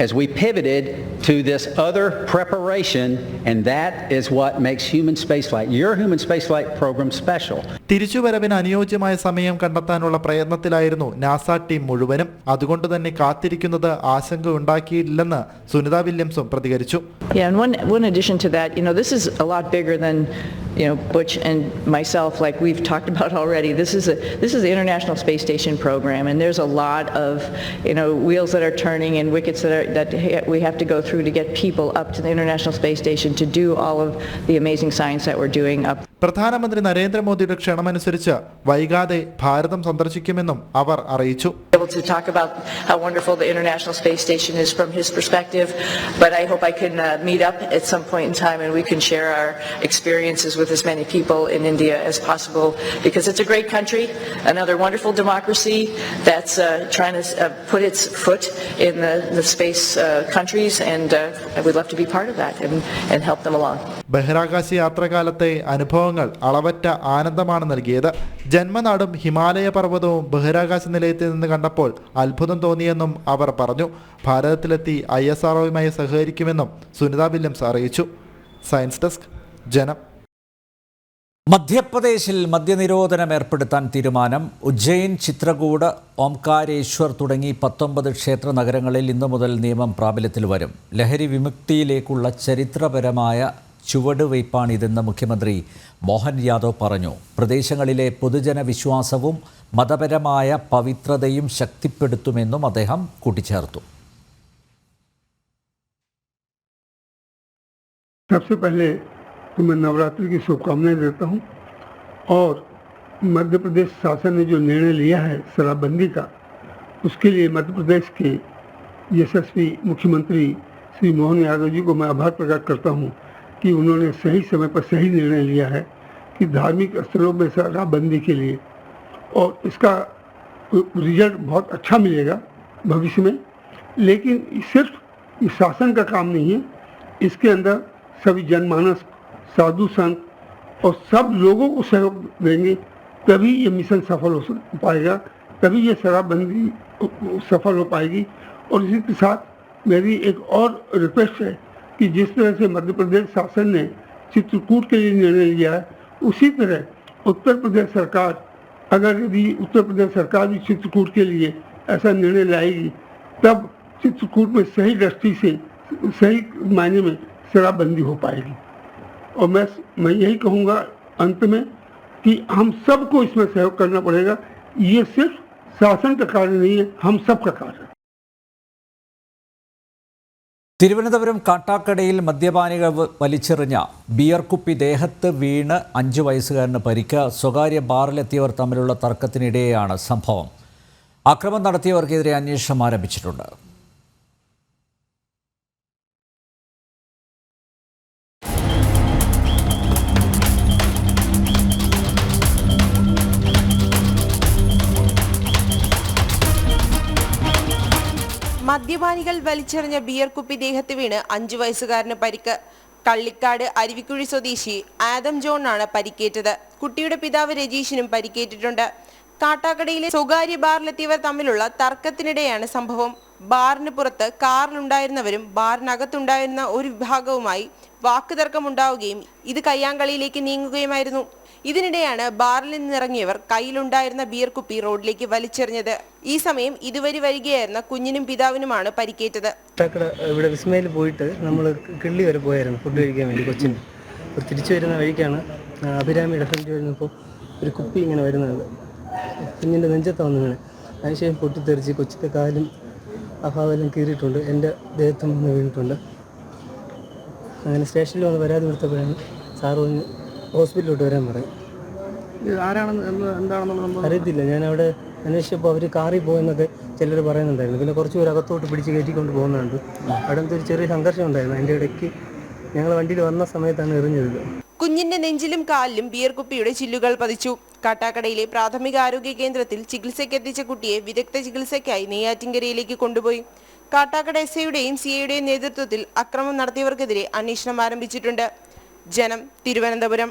as we pivoted to this other preparation, and that is what makes human spaceflight, your human spaceflight program special. തിരിച്ചുവരവിന് അനുയോജ്യമായ സമയം കണ്ടെത്താനുള്ള പ്രയത്നത്തിലായിരുന്നു NASA team മുഴുവനും. അതുകൊണ്ട് തന്നെ കാത്തിരിക്കുന്നത് ആശങ്ക ഉണ്ടാക്കിയില്ലെന്ന് സുനിത വില്യംസും പ്രതികരിച്ചു. Yeah, and one addition to that, this is a lot bigger than Butch and myself, like we've talked about already. This is the International Space Station program, and there's a lot of wheels that are turning and wickets that we have to go through to get people up to the International Space Station to do all of the amazing science that we're doing up. പ്രധാനമന്ത്രി നരേന്ദ്രമോദിയുടെ ക്ഷണമനുസരിച്ച് വൈകാതെ ഭാരതം സന്ദർശിക്കുമെന്നും അവർ അറിയിച്ചു. To talk about how wonderful the International Space Station is from his perspective, but I hope I can meet up at some point in time and we can share our experiences with as many people in India as possible, because it's a great country, another wonderful democracy that's trying to put its foot in the space countries, and we'd love to be part of that and help them along. ബഹിരാകാശ യാത്രകാലത്തെ അനുഭവങ്ങൾ അളവറ്റ ആനന്ദമാണ് നൽകിയത്. ജന്മനാടും ഹിമാലയ പർവ്വതവും ബഹിരാകാശ നിലയത്തിൽ നിന്ന് കണ്ടപ്പോൾ അത്ഭുതം തോന്നിയെന്നും അവർ പറഞ്ഞു. ഭാരതത്തിലെത്തി ISROയുമായി സഹകരിക്കുമെന്നും സുനിത വില്യംസ് അറിയിച്ചു. സയൻസ് ഡെസ്ക്, ജനം. മധ്യപ്രദേശിൽ മദ്യനിരോധനം ഏർപ്പെടുത്താൻ തീരുമാനം. ഉജ്ജയിൻ, ചിത്രകൂട്, ഓംകാരേശ്വർ തുടങ്ങി 19 ക്ഷേത്ര നഗരങ്ങളിൽ ഇന്നു മുതൽ നിയമം പ്രാബല്യത്തിൽ വരും. ലഹരി വിമുക്തിയിലേക്കുള്ള ചരിത്രപരമായ ചുവടുവയ്പ്പാണിതെന്ന് മുഖ്യമന്ത്രി മോഹൻ യാദവ് പറഞ്ഞു. പ്രദേശങ്ങളിലെ പൊതുജന വിശ്വാസവും മതപരമായ പവിത്രതയും ശക്തിപ്പെടുത്തുമെന്നും അദ്ദേഹം കൂട്ടിച്ചേർത്തു. सबसे पहले तो मैं नवरात्रि की शुभकामनाएं देता हूं, और मध्य प्रदेश शासन ने जो निर्णय लिया है शराबबंदी का, उसके लिए मध्य प्रदेश के यशस्वी मुख्यमंत्री श्री मोहन यादव जी को मैं आभार प्रकट करता हूं कि उन्होंने सही समय पर सही निर्णय लिया है कि धार्मिक स्थलों में शराबबंदी के लिए, और इसका रिजल्ट बहुत अच्छा मिलेगा भविष्य में। लेकिन सिर्फ इस शासन का काम नहीं है, इसके अंदर सभी जनमानस, साधु संत और सब लोगों को सहयोग देंगे, तभी ये मिशन सफल हो पाएगा, तभी ये शराबबंदी सफल हो पाएगी। और इसी के साथ मेरी एक और रिक्वेस्ट है कि जिस तरह से मध्य प्रदेश शासन ने चित्रकूट के लिए निर्णय लिया है, उसी तरह उत्तर प्रदेश सरकार, अगर यदि उत्तर प्रदेश सरकार भी चित्रकूट के लिए ऐसा निर्णय लाएगी, तब चित्रकूट में सही दृष्टि से सही मायने में शराबबंदी हो पाएगी। और मैं यही कहूँगा अंत में कि हम सबको इसमें सहयोग करना पड़ेगा। ये सिर्फ शासन का कार्य नहीं है, हम सब का कार्य है। തിരുവനന്തപുരം കാട്ടാക്കടയിൽ മദ്യപാനികൾ വലിച്ചെറിഞ്ഞ ബിയർ കുപ്പി ദേഹത്ത് വീണ് 5 വയസ്സുകാരന് പരിക്ക്. സ്വകാര്യ ബാറിലെത്തിയവർ തമ്മിലുള്ള തർക്കത്തിനിടെയാണ് സംഭവം. ആക്രമണം നടത്തിയവർക്കെതിരെ അന്വേഷണം ആരംഭിച്ചിട്ടുണ്ട്. മദ്യ മദ്യപാനികൾ വലിച്ചെറിഞ്ഞ ബിയർ കുപ്പി ദേഹത്ത് വീണ് 5 വയസ്സുകാരന് പരിക്ക്. കള്ളിക്കാട് അരുവിക്കുഴി സ്വദേശി ആദം ജോണാണ് പരിക്കേറ്റത്. കുട്ടിയുടെ പിതാവ് രജീഷിനും പരിക്കേറ്റിട്ടുണ്ട്. കാട്ടാക്കടയിലെ സ്വകാര്യ ബാറിലെത്തിയവർ തമ്മിലുള്ള തർക്കത്തിനിടെയാണ് സംഭവം. ബാറിന് പുറത്ത് കാറിലുണ്ടായിരുന്നവരും ബാറിനകത്തുണ്ടായിരുന്ന ഒരു വിഭാഗവുമായി വാക്കുതർക്കമുണ്ടാവുകയും ഇത് കയ്യാങ്കളിയിലേക്ക് നീങ്ങുകയുമായിരുന്നു. ഇതിനിടെയാണ് ബാറിൽ നിന്നിറങ്ങിയവർ കയ്യിലുണ്ടായിരുന്ന ബിയർ കുപ്പി റോഡിലേക്ക് വലിച്ചെറിഞ്ഞത്. ഈ സമയം ഇതുവരെ വരികയായിരുന്ന കുഞ്ഞിനും പിതാവിനുമാണ് പരിക്കേറ്റത്. ഇവിടെ വിസ്മയിൽ പോയിട്ട് നമ്മൾ കിള്ളി വരെ പോയായിരുന്നു ഫുഡ് കഴിക്കാൻ വേണ്ടി കൊച്ചിന്. തിരിച്ചു വരുന്ന വഴിക്കാണ് അഭിരാമിയുടെ ഫ്രണ്ട് വരുന്നപ്പോൾ ഒരു കുപ്പി ഇങ്ങനെ വരുന്നത് കുഞ്ഞിൻ്റെ നെഞ്ചത്ത് വന്നു വീണ്. അതിനുശേഷം പൊട്ടിത്തെറിച്ച് കൊച്ചിൻ്റെ കാലും അഭാവെല്ലാം കീറിയിട്ടുണ്ട്. എൻ്റെ ദേഹത്തും വന്ന് വീണിട്ടുണ്ട്. അങ്ങനെ സ്റ്റേഷനിൽ വന്ന് പരാതി കൊടുത്തപ്പോഴാണ് സാറ് വന്ന് ഹോസ്പിറ്റലിലോട്ട് വരാൻ പറയും. എന്താണെന്നുള്ളത് അറിയത്തില്ല. ഞാൻ അവിടെ അന്വേഷിച്ചപ്പോൾ അവർ കാറിൽ പോയെന്നൊക്കെ ചിലർ പറയുന്നുണ്ടായിരുന്നു. പിന്നെ കുറച്ച് പേര് അകത്തോട്ട് പിടിച്ച് കയറ്റിക്കൊണ്ട് പോകുന്നുണ്ട്. അവിടെ ഒരു ചെറിയ സംഘർഷം ഉണ്ടായിരുന്നു. അതിൻ്റെ ഇടയ്ക്ക് ഞങ്ങൾ വണ്ടിയിൽ വന്ന സമയത്താണ് എറിഞ്ഞത്. കുഞ്ഞിന്റെ നെഞ്ചിലും കാലിലും ബിയർ കുപ്പിയുടെ ചില്ലുകൾ പതിച്ചു. കാട്ടാക്കടയിലെ പ്രാഥമിക ആരോഗ്യ കേന്ദ്രത്തിൽ ചികിത്സയ്ക്കെത്തിച്ച കുട്ടിയെ വിദഗ്ധ ചികിത്സയ്ക്കായി നെയ്യാറ്റിൻകരയിലേക്ക് കൊണ്ടുപോയി. കാട്ടാക്കട SIയുടെയും CIയുടെയും നേതൃത്വത്തിൽ അക്രമം നടത്തിയവർക്കെതിരെ അന്വേഷണം ആരംഭിച്ചിട്ടുണ്ട്. ജനം, തിരുവനന്തപുരം.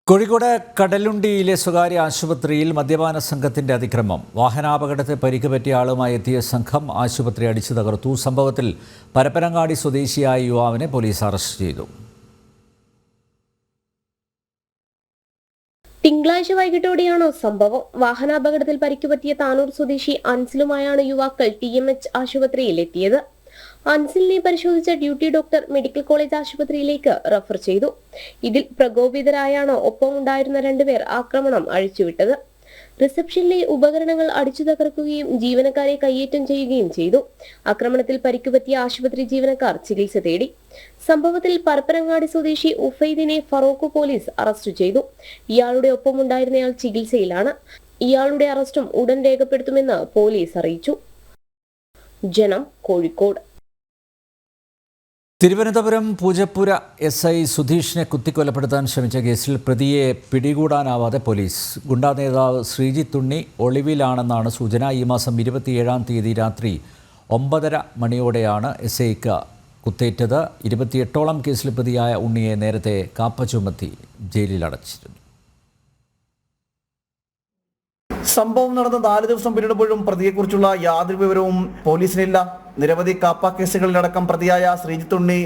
കോഴിക്കോട് കടലുണ്ടിയിലെ സ്വകാര്യ ആശുപത്രിയിൽ മദ്യപാന സംഘത്തിന്റെ അതിക്രമം. വാഹനാപകടത്തിൽ പരിക്ക് പറ്റിയ ആളുമായി എത്തിയ സംഘം ആശുപത്രി അടിച്ചു തകർത്തു. സംഭവത്തിൽ പരപ്പനങ്ങാടി സ്വദേശിയായ യുവാവിനെ പോലീസ് അറസ്റ്റ് ചെയ്തു. തിങ്കളാഴ്ച വൈകിട്ടോടെയാണ് സംഭവം. വാഹനാപകടത്തിൽ പരിക്കുപറ്റിയ താനൂർ സ്വദേശി അൻസിലുമായാണ് യുവാക്കൾ TMH ആശുപത്രിയിൽ എത്തിയത്. അൻസിലിനെ പരിശോധിച്ച ഡ്യൂട്ടി ഡോക്ടർ മെഡിക്കൽ കോളേജ് ആശുപത്രിയിലേക്ക് റഫർ ചെയ്തു. ഇതിൽ പ്രകോപിതരായാണ് ഒപ്പം ഉണ്ടായിരുന്ന 2 പേർ ആക്രമണം അഴിച്ചുവിട്ടത്. റിസപ്ഷനിലെ ഉപകരണങ്ങൾ അടിച്ചു തകർക്കുകയും ജീവനക്കാരെ കയ്യേറ്റം ചെയ്യുകയും ചെയ്തു. ആക്രമണത്തിൽ പരിക്കുപറ്റിയ ആശുപത്രി ജീവനക്കാർ ചികിത്സ തേടി. സംഭവത്തിൽ പരപ്പനങ്ങാടി സ്വദേശി ഉഫൈദിനെ ഫറോക്ക് പോലീസ് അറസ്റ്റ് ചെയ്തു. ഇയാളുടെ ഒപ്പമുണ്ടായിരുന്നയാൾ ചികിത്സയിലാണ്. ഇയാളുടെ അറസ്റ്റും ഉടൻ രേഖപ്പെടുത്തുമെന്ന് പോലീസ് അറിയിച്ചു. ജനം, കോഴിക്കോട്. തിരുവനന്തപുരം പൂജപ്പുര SI സുധീഷിനെ കുത്തിക്കൊലപ്പെടുത്താൻ ശ്രമിച്ച കേസിൽ പ്രതിയെ പിടികൂടാനാവാതെ പോലീസ്. ഗുണ്ടാ നേതാവ് ശ്രീജിത്ത് ഉണ്ണി ഒളിവിലാണെന്നാണ് സൂചന. ഈ മാസം 27-ാം തീയതി രാത്രി 9:30 മണിയോടെയാണ് SIക്ക് കുത്തേറ്റത്. 28ഓളം കേസിൽ പ്രതിയായ ഉണ്ണിയെ നേരത്തെ കാപ്പ ചുമത്തി ജയിലിൽ അടച്ചിരുന്നു. സംഭവം നടന്ന 4 ദിവസം പിന്നിടുമ്പോഴും പ്രതിയെക്കുറിച്ചുള്ള യാതൊരു വിവരവും പോലീസിനില്ല. നിരവധി കാപ്പ കേസുകളിലടക്കം പ്രതിയായ ശ്രീജിത്ത് ഉണ്ണി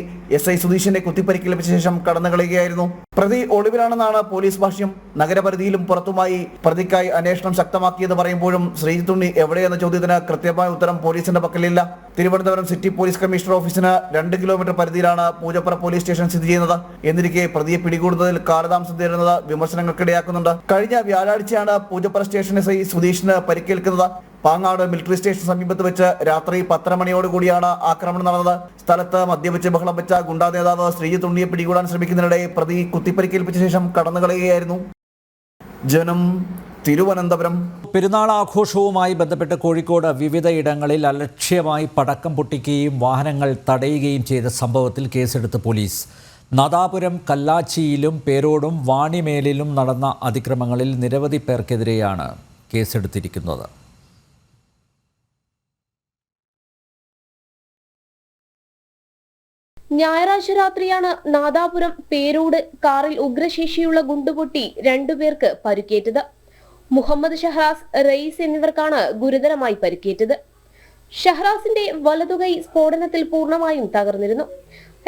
SI സുധീഷിനെ കുത്തിപ്പരിക്കേൽപ്പിച്ച ശേഷം കടന്നുകളയുകയായിരുന്നു. പ്രതി ഒളിവിലാണെന്നാണ് പോലീസ് ഭാഷ്യം. നഗരപരിധിയിലും പുറത്തുമായി പ്രതിക്കായി അന്വേഷണം ശക്തമാക്കിയെന്ന് പറയുമ്പോഴും ശ്രീജിത്ത് ഉണ്ണി എവിടെയെന്ന ചോദ്യത്തിന് കൃത്യമായ ഉത്തരം പോലീസിന്റെ പക്കലില്ല. തിരുവനന്തപുരം സിറ്റി പോലീസ് കമ്മീഷണർ ഓഫീസിന് 2 കിലോമീറ്റർ പരിധിയിലാണ് പൂജപ്പുര പോലീസ് സ്റ്റേഷൻ സ്ഥിതി ചെയ്യുന്നത്. എന്നിരിക്കെ പ്രതിയെ പിടികൂടുന്നതിൽ കാലതാമസം നേരിടുന്നത് വിമർശനങ്ങൾക്കിടയാക്കുന്നുണ്ട്. കഴിഞ്ഞ വ്യാഴാഴ്ചയാണ് പൂജപ്പുര സ്റ്റേഷൻ SI സുധീഷിന് പരിക്കേൽക്കുന്നത്. പാങ്ങാട് മിലിറ്ററി സ്റ്റേഷൻ സമീപത്ത് വെച്ച് രാത്രി 10:30 മണിയോടുകൂടിയാണ് ആക്രമണം നടന്നത്. സ്ഥലത്ത് മദ്യപിച്ച് ബഹളം വെച്ച ഗുണ്ടാ നേതാവ് ശ്രീജിത്ത് ഉണ്ണിയെ പിടികൂടാൻ ശ്രമിക്കുന്നതിനിടെ പ്രതി കുത്തിപ്പരിക്കേൽപ്പിച്ച ശേഷം കടന്നുകളയുകയായിരുന്നു. ജനം, തിരുവനന്തപുരം. പെരുന്നാൾ ആഘോഷവുമായി ബന്ധപ്പെട്ട് കോഴിക്കോട് വിവിധയിടങ്ങളിൽ അലക്ഷ്യമായി പടക്കം പൊട്ടിക്കുകയും വാഹനങ്ങൾ തടയുകയും ചെയ്ത സംഭവത്തിൽ കേസെടുത്ത് പോലീസ്. നാദാപുരം കല്ലാച്ചിയിലും പേരോടും വാണിമേലിലും നടന്ന അതിക്രമങ്ങളിൽ നിരവധി പേർക്കെതിരെയാണ് കേസെടുത്തിരിക്കുന്നത്. ഞായറാഴ്ച രാത്രിയാണ് നാദാപുരം പേരോട് കാറിൽ ഉഗ്രശേഷിയുള്ള ഗുണ്ടുപൊട്ടി 2 പേർക്ക് പരിക്കേറ്റത്. മുഹമ്മദ് ഷഹറാസ്, റയീസ് എന്നിവർക്കാണ് ഗുരുതരമായി പരിക്കേറ്റത്. ഷഹറാസിന്റെ വലതുകൈ സ്ഫോടനത്തിൽ പൂർണ്ണമായും തകർന്നിരുന്നു.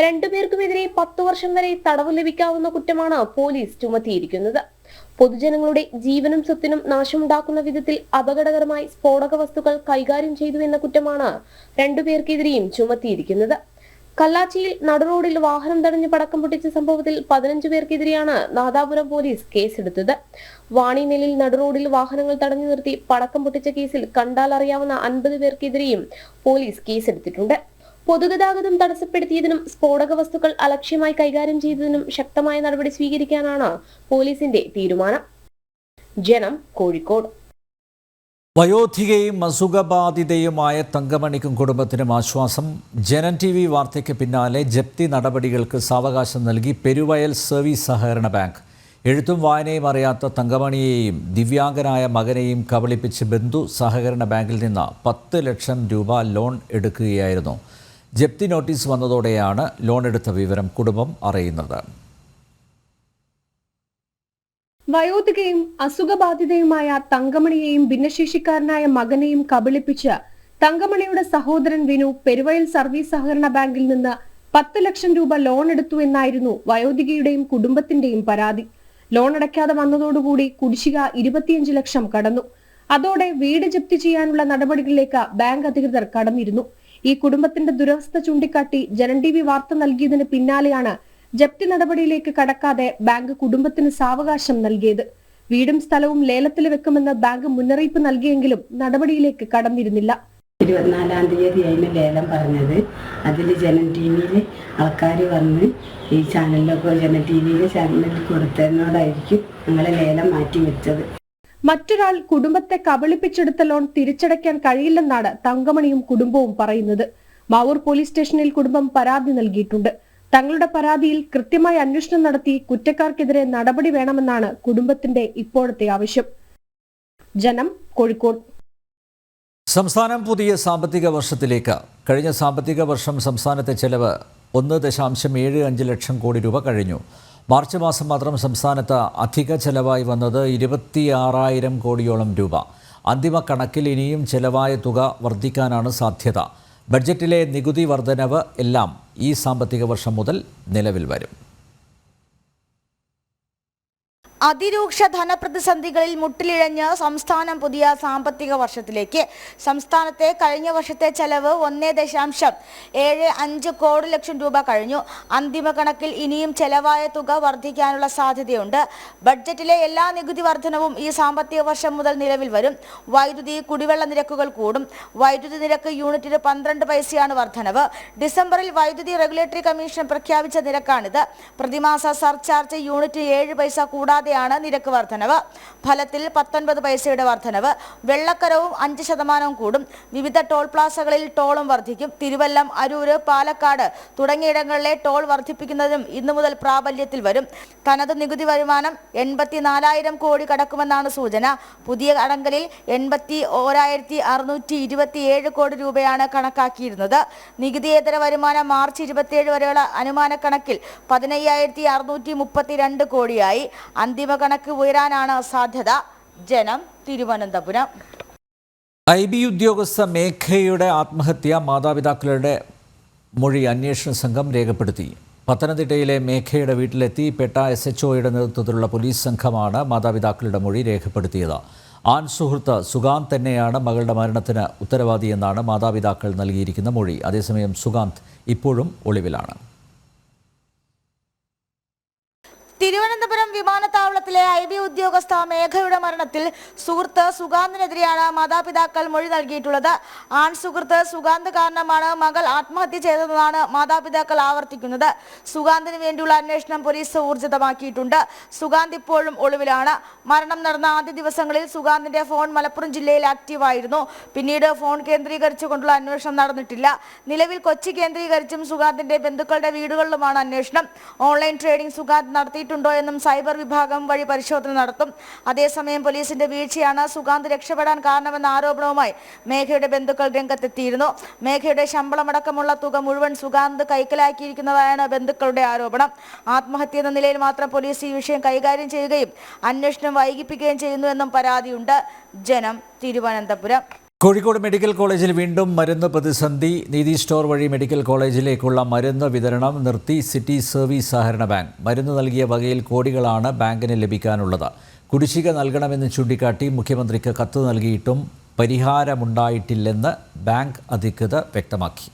2 പേർക്കുമെതിരെ 10 വർഷം വരെ തടവ് ലഭിക്കാവുന്ന കുറ്റമാണ് പോലീസ് ചുമത്തിയിരിക്കുന്നത്. പൊതുജനങ്ങളുടെ ജീവനും സ്വത്തിനും നാശമുണ്ടാക്കുന്ന വിധത്തിൽ അപകടകരമായി സ്ഫോടക വസ്തുക്കൾ കൈകാര്യം ചെയ്തു എന്ന കുറ്റമാണ് 2 പേർക്കെതിരെയും ചുമത്തിയിരിക്കുന്നത്. കല്ലാച്ചിയിൽ നടുറോഡിൽ വാഹനം തടഞ്ഞ് പടക്കം പൊട്ടിച്ച സംഭവത്തിൽ 15 പേർക്കെതിരെയാണ് നാദാപുരം പോലീസ് കേസെടുത്തത്. വാണിമേലിൽ നടുറോഡിൽ വാഹനങ്ങൾ തടഞ്ഞു നിർത്തി പടക്കം പൊട്ടിച്ച കേസിൽ കണ്ടാൽ അറിയാവുന്ന 50 പേർക്കെതിരെയും പോലീസ് കേസെടുത്തിട്ടുണ്ട്. പൊതുഗതാഗതം തടസ്സപ്പെടുത്തിയതിനും സ്ഫോടക വസ്തുക്കൾ അലക്ഷ്യമായി കൈകാര്യം ചെയ്തതിനും ശക്തമായ നടപടി സ്വീകരിക്കാനാണ് പോലീസിന്റെ തീരുമാനം. ജനം, കോഴിക്കോട്. വയോധികയും അസുഖബാധിതയുമായ തങ്കമണിക്കും കുടുംബത്തിനും ആശ്വാസം. ജനം TV വാർത്തയ്ക്ക് പിന്നാലെ ജപ്തി നടപടികൾക്ക് സാവകാശം നൽകി പെരുവയൽ സർവീസ് സഹകരണ ബാങ്ക്. എഴുത്തും വായനയും അറിയാത്ത തങ്കമണിയെയും ദിവ്യാംഗനായ മകനെയും കബളിപ്പിച്ച് ബന്ധു സഹകരണ ബാങ്കിൽ നിന്ന് 10 ലക്ഷം രൂപ ലോൺ എടുക്കുകയായിരുന്നു. ജപ്തി നോട്ടീസ് വന്നതോടെയാണ് ലോൺ എടുത്ത വിവരം കുടുംബം അറിയുന്നത്. വയോധികയും അസുഖബാധിതയുമായ തങ്കമണിയെയും ഭിന്നശേഷിക്കാരനായ മകനെയും കബളിപ്പിച്ച് തങ്കമണിയുടെ സഹോദരൻ വിനു പെരുവയൽ സർവീസ് സഹകരണ ബാങ്കിൽ നിന്ന് 10 ലക്ഷം രൂപ ലോൺ എടുത്തു എന്നായിരുന്നു വയോധികയുടെയും കുടുംബത്തിന്റെയും പരാതി. ലോൺ അടയ്ക്കാതെ വന്നതോടുകൂടി കുടിശ്ശിക 25 ലക്ഷം കടന്നു. അതോടെ വീട് ജപ്തി ചെയ്യാനുള്ള നടപടികളിലേക്ക് ബാങ്ക് അധികൃതർ കടന്നിരുന്നു. ഈ കുടുംബത്തിന്റെ ദുരവസ്ഥ ചൂണ്ടിക്കാട്ടി ജനം TV വാർത്ത നൽകിയതിന് പിന്നാലെയാണ് ജപ്തി നടപടിയിലേക്ക് കടക്കാതെ ബാങ്ക് കുടുംബത്തിന് സാവകാശം നൽകിയത്. വീടും സ്ഥലവും ലേലത്തിൽ വെക്കുമെന്ന് ബാങ്ക് മുന്നറിയിപ്പ് നൽകിയെങ്കിലും നടപടിയിലേക്ക് കടന്നിരുന്നില്ല. 24-ാം തീയതിയായിരുന്നു ലേലം പറഞ്ഞത്. അതിൽ ജനം TV ആൾക്കാർ വന്ന് ഈ ചാനലിലൊക്കെ ജനം TV ചാനലിൽ കൊടുത്തതിനോടായിരിക്കും ഞങ്ങളെ ലേലം മാറ്റിവെച്ചത്. മറ്റൊരാൾ കുടുംബത്തെ കബളിപ്പിച്ചെടുത്ത ലോൺ തിരിച്ചടയ്ക്കാൻ കഴിയില്ലെന്നാണ് തങ്കമണിയും കുടുംബവും പറയുന്നത്. മാവൂർ പോലീസ് സ്റ്റേഷനിൽ കുടുംബം പരാതി നൽകിയിട്ടുണ്ട്. തങ്ങളുടെ പരാതിയിൽ കൃത്യമായ അന്വേഷണം നടത്തി കുറ്റക്കാർക്കെതിരെ നടപടി വേണമെന്നാണ് കുടുംബത്തിന്റെ ഇപ്പോഴത്തെ ആവശ്യം. ജനം, കോഴിക്കോട്. സംസ്ഥാനം പുതിയ സാമ്പത്തിക വർഷത്തിലേക്ക്. കഴിഞ്ഞ സാമ്പത്തിക വർഷം സംസ്ഥാനത്തെ ചെലവ് 1.75 ലക്ഷം കോടി രൂപ കഴിഞ്ഞു. മാർച്ച് മാസം മാത്രം സംസ്ഥാനത്ത് അധിക ചെലവായി വന്നത് 26,000 കോടിയോളം രൂപ. അന്തിമ കണക്കിൽ ഇനിയും ചെലവായ തുക വർദ്ധിക്കാനാണ് സാധ്യത. ബഡ്ജറ്റിലെ നികുതി വർധനവ് എല്ലാം ഈ സാമ്പത്തിക വർഷം മുതൽ നിലവിൽ വരും. അതിരൂക്ഷ ധനപ്രതിസന്ധികളിൽ മുട്ടിലിഴഞ്ഞ് സംസ്ഥാനം പുതിയ സാമ്പത്തിക വർഷത്തിലേക്ക്. സംസ്ഥാനത്തെ കഴിഞ്ഞ വർഷത്തെ ചെലവ് 1.75 കോടി ലക്ഷം രൂപ കഴിഞ്ഞു. അന്തിമ കണക്കിൽ ഇനിയും ചെലവായ തുക വർദ്ധിക്കാനുള്ള സാധ്യതയുണ്ട്. ബഡ്ജറ്റിലെ എല്ലാ നികുതി വർധനവും ഈ സാമ്പത്തിക വർഷം മുതൽ നിലവിൽ വരും. വൈദ്യുതി, കുടിവെള്ള നിരക്കുകൾ കൂടും. വൈദ്യുതി നിരക്ക് യൂണിറ്റിന് 12 പൈസയാണ് വർധനവ്. ഡിസംബറിൽ വൈദ്യുതി റെഗുലേറ്ററി കമ്മീഷൻ പ്രഖ്യാപിച്ച നിരക്കാണിത്. പ്രതിമാസ സർചാർജ് യൂണിറ്റ് 7 പൈസ കൂടാതെ നിരക്ക് വർധനവ്. ഫലത്തിൽ 19 പൈസയുടെ വർധനവ്. വെള്ളക്കരവും 5% കൂടും. വിവിധ ടോൾ പ്ലാസകളിൽ ടോളും വർദ്ധിക്കും. തിരുവല്ലം, അരൂര്, പാലക്കാട് തുടങ്ങിയിടങ്ങളിലെ ടോൾ വർദ്ധിപ്പിക്കുന്നതും ഇന്നു മുതൽ പ്രാബല്യത്തിൽ വരും. തനത് നികുതി വരുമാനം 84,000 കോടി കടക്കുമെന്നാണ് സൂചന. പുതിയ അടങ്കലിൽ 81,627 കോടി രൂപയാണ് കണക്കാക്കിയിരുന്നത്. നികുതിയേതര വരുമാനം മാർച്ച് 27 വരെയുള്ള അനുമാന കണക്കിൽ 15,632 കോടിയായി. അന്തിമ കണക്ക് ഉയരാനാണ് സാധ്യത. ജനം, തിരുവനന്തപുരം. IB ഉദ്യോഗസ്ഥ മേഘയുടെ ആത്മഹത്യ മാതാപിതാക്കളുടെ മൊഴി അന്വേഷണ സംഘം രേഖപ്പെടുത്തി. പത്തനംതിട്ടയിലെ മേഘയുടെ വീട്ടിലെത്തി പെട്ട SHOയുടെ നേതൃത്വത്തിലുള്ള പോലീസ് സംഘമാണ് മാതാപിതാക്കളുടെ മൊഴി രേഖപ്പെടുത്തിയത്. ആൺ സുഹൃത്ത് സുഗാന്ത് തന്നെയാണ് മകളുടെ മരണത്തിന് ഉത്തരവാദിയെന്നാണ് മാതാപിതാക്കൾ നൽകിയിരിക്കുന്ന മൊഴി. അതേസമയം സുഗാന്ത് ഇപ്പോഴും ഒളിവിലാണ്. തിരുവനന്തപുരം വിമാനത്താവളത്തിലെ IB ഉദ്യോഗസ്ഥ മേഘയുടെ മരണത്തിൽ സുഹൃത്ത് സുഗാന്തിനെതിരെയാണ് മാതാപിതാക്കൾ മൊഴി നൽകിയിട്ടുള്ളത്. ആൺ സുഹൃത്ത് സുഗാന്ത് കാരണമാണ് മകൾ ആത്മഹത്യ ചെയ്തതെന്നാണ് മാതാപിതാക്കൾ ആവർത്തിക്കുന്നത്. സുഗാന്തിന് വേണ്ടിയുള്ള അന്വേഷണം പോലീസ് ഊർജിതമാക്കിയിട്ടുണ്ട്. സുഗാന്ത് ഇപ്പോഴും ഒളിവിലാണ്. മരണം നടന്ന ആദ്യ ദിവസങ്ങളിൽ സുഗാന്തിന്റെ ഫോൺ മലപ്പുറം ജില്ലയിൽ ആക്റ്റീവായിരുന്നു. പിന്നീട് ഫോൺ കേന്ദ്രീകരിച്ചുകൊണ്ടുള്ള അന്വേഷണം നടന്നിട്ടില്ല. നിലവിൽ കൊച്ചി കേന്ദ്രീകരിച്ചും സുഗാന്തിന്റെ ബന്ധുക്കളുടെ വീടുകളിലുമാണ് അന്വേഷണം. ഓൺലൈൻ ട്രേഡിംഗ് സുഗാന്ത് നടത്തിയിട്ടുണ്ടോ എന്നും സൈബർ വിഭാഗം വഴി പരിശോധന നടത്തും. അതേസമയം പോലീസിന്റെ വീഴ്ചയാണ് സുഗാന്ത് രക്ഷപ്പെടാൻ കാരണമെന്ന ആരോപണവുമായി മേഘയുടെ ബന്ധുക്കൾ രംഗത്തെത്തിയിരുന്നു. മേഘയുടെ ശമ്പളമടക്കമുള്ള തുക മുഴുവൻ സുഗാന്ത് കൈക്കലാക്കിയിരിക്കുന്നതാണ് ബന്ധുക്കളുടെ ആരോപണം. ആത്മഹത്യ എന്ന നിലയിൽ മാത്രം പോലീസ് ഈ വിഷയം കൈകാര്യം ചെയ്യുകയും അന്വേഷണം വൈകിപ്പിക്കുകയും ചെയ്യുന്നുവെന്നും പരാതിയുണ്ട്. ജനം, തിരുവനന്തപുരം. കോഴിക്കോട് മെഡിക്കൽ കോളേജിൽ വീണ്ടും മരുന്ന് പ്രതിസന്ധി. നീതി സ്റ്റോർ വഴി മെഡിക്കൽ കോളേജിലേക്കുള്ള മരുന്ന് വിതരണം നിർത്തി സിറ്റി സർവീസ് സഹകരണ ബാങ്ക്. മരുന്ന് നൽകിയ വകയിൽ കോടികളാണ് ബാങ്കിന് ലഭിക്കാനുള്ളത്. കുടിശ്ശിക നൽകണമെന്ന് ചൂണ്ടിക്കാട്ടി മുഖ്യമന്ത്രിക്ക് കത്ത് നൽകിയിട്ടും പരിഹാരമുണ്ടായിട്ടില്ലെന്ന് ബാങ്ക് അധികൃതർ വ്യക്തമാക്കി.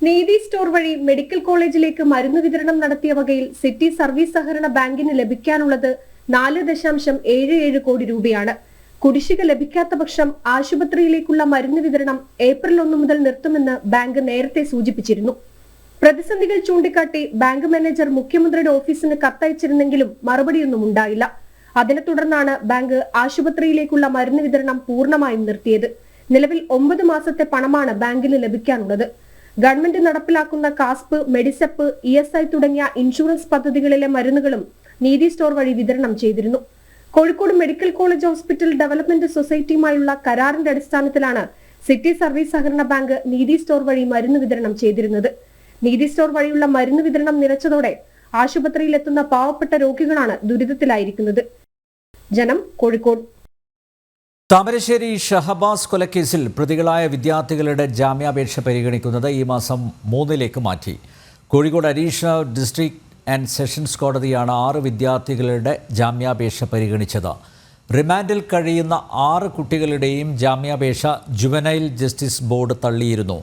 നീതി സ്റ്റോർ വഴി മെഡിക്കൽ കോളേജിലേക്ക് മരുന്ന് വിതരണം നടത്തിയ വകയിൽ സിറ്റി സർവീസ് സഹകരണ ബാങ്കിന് ലഭിക്കാനുള്ളത് 4.77 കോടി രൂപയാണ്. കുടിശ്ശിക ലഭിക്കാത്ത പക്ഷം ആശുപത്രിയിലേക്കുള്ള മരുന്ന് വിതരണം ഏപ്രിൽ 1 മുതൽ നിർത്തുമെന്ന് ബാങ്ക് നേരത്തെ സൂചിപ്പിച്ചിരുന്നു. പ്രതിസന്ധികൾ ചൂണ്ടിക്കാട്ടി ബാങ്ക് മാനേജർ മുഖ്യമന്ത്രിയുടെ ഓഫീസിന് കത്തയച്ചിരുന്നെങ്കിലും മറുപടിയൊന്നും ഉണ്ടായില്ല. അതിനെ തുടർന്നാണ് ബാങ്ക് ആശുപത്രിയിലേക്കുള്ള മരുന്ന് വിതരണം പൂർണ്ണമായും നിർത്തിയത്. നിലവിൽ 9 മാസത്തെ പണമാണ് ബാങ്കിന് ലഭിക്കാനുള്ളത്. ഗവൺമെന്റ് നടപ്പിലാക്കുന്ന കാസ്പ്, മെഡിസെപ്പ്, ESI തുടങ്ങിയ ഇൻഷുറൻസ് പദ്ധതികളിലെ മരുന്നുകളും നീതി സ്റ്റോർ വഴി വിതരണം ചെയ്തിരുന്നു. Kozhikode medical college hospital development സൊസൈറ്റിയുമായുള്ള കരാറിന്റെ അടിസ്ഥാനത്തിലാണ് സിറ്റി സർവീസ് സഹകരണ ബാങ്ക് നീതി സ്റ്റോർ വഴി മരുന്ന് വിതരണം ചെയ്തിരുന്നത്. നീതി സ്റ്റോർ വഴിയുള്ള മരുന്ന് വിതരണം നിലച്ചതോടെ ആശുപത്രിയിലെത്തുന്ന പാവപ്പെട്ട രോഗികളാണ് ദുരിതത്തിലായിരിക്കുന്നത്. ജനം, കോഴിക്കോട്. താമരശ്ശേരി ഷഹബാസ് കൊലക്കേസിൽ പ്രതികളായ വിദ്യാർത്ഥികളുടെ ജാമ്യാപേക്ഷ പരിഗണിക്കുന്നത് ഈ മാസം 3 മാറ്റി. Kozhikode additional district and sessions കോടതിയാണ് 6 വിദ്യാർത്ഥികളുടെ ജാമ്യാപേക്ഷ പരിഗണിച്ചത്. റിമാൻഡിൽ കഴിയുന്ന 6 കുട്ടികളുടെയും ജാമ്യാപേക്ഷ ജുവനൈൽ ജസ്റ്റിസ് ബോർഡ് തള്ളിയിരുന്നു.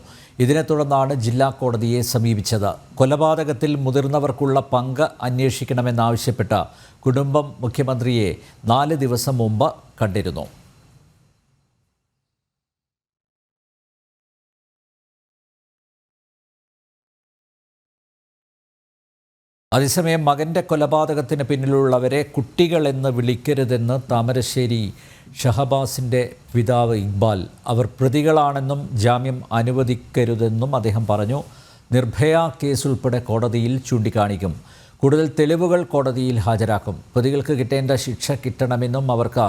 ഇതിനെ തുടർന്നാണ് ജില്ലാ കോടതിയെ സമീപിച്ചത്. കൊലപാതകത്തിൽ മുതിർന്നവർക്കുള്ള പങ്ക് അന്വേഷിക്കണമെന്നാവശ്യപ്പെട്ട് കുടുംബം മുഖ്യമന്ത്രിയെ 4 ദിവസം മുമ്പ് കണ്ടിരുന്നു. അതേസമയം മകൻ്റെ കൊലപാതകത്തിന് പിന്നിലുള്ളവരെ കുട്ടികളെന്ന് വിളിക്കരുതെന്ന് താമരശ്ശേരി ഷഹബാസിൻ്റെ പിതാവ് ഇക്ബാൽ. അവർ പ്രതികളാണെന്നും ജാമ്യം അനുവദിക്കരുതെന്നും അദ്ദേഹം പറഞ്ഞു. നിർഭയ കേസുൾപ്പെടെ കോടതിയിൽ ചൂണ്ടിക്കാണിക്കും. കൂടുതൽ തെളിവുകൾ കോടതിയിൽ ഹാജരാക്കും. പ്രതികൾക്ക് കിട്ടേണ്ട ശിക്ഷ കിട്ടണമെന്നും അവർക്ക്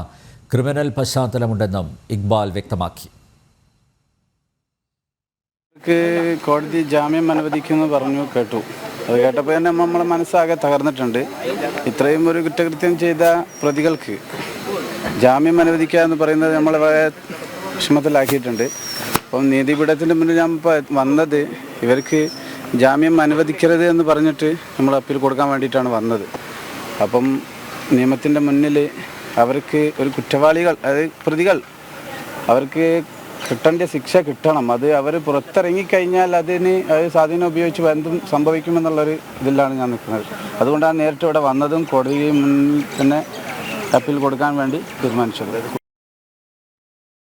ക്രിമിനൽ പശ്ചാത്തലമുണ്ടെന്നും ഇക്ബാൽ വ്യക്തമാക്കി. കോടതി ജാമ്യം അനുവദിക്കുമെന്ന് പറഞ്ഞു കേട്ടു. അത് കേട്ടപ്പോൾ തന്നെ നമ്മളെ മനസ്സാകെ തകർന്നിട്ടുണ്ട്. ഇത്രയും ഒരു കുറ്റകൃത്യം ചെയ്ത പ്രതികൾക്ക് ജാമ്യം അനുവദിക്കുക എന്ന് പറയുന്നത് നമ്മളെ വളരെ വിഷമത്തിലാക്കിയിട്ടുണ്ട്. അപ്പം നീതിപീഠത്തിൻ്റെ മുന്നിൽ ഞാൻ വന്നത് ഇവർക്ക് ജാമ്യം അനുവദിക്കരുത് എന്ന് പറഞ്ഞിട്ട് നമ്മൾ അപ്പീൽ കൊടുക്കാൻ വേണ്ടിയിട്ടാണ് വന്നത്. അപ്പം നിയമത്തിൻ്റെ മുന്നിൽ അവർക്ക് ഒരു കുറ്റവാളികൾ, അതായത് പ്രതികൾ, അവർക്ക് കിട്ടേണ്ട ശിക്ഷ കിട്ടണം. അത് അവർ പുറത്തിറങ്ങിക്കഴിഞ്ഞാൽ അതിന് സ്വാധീനം ഉപയോഗിച്ച് എന്തും സംഭവിക്കുമെന്നുള്ളൊരു ഇതിലാണ് ഞാൻ നിൽക്കുന്നത്. അതുകൊണ്ടാണ് നേരിട്ട് ഇവിടെ വന്നതും കോടതിയിൽ മുന്നിൽ തന്നെ അപ്പീൽ കൊടുക്കാൻ വേണ്ടി തീരുമാനിച്ചത്.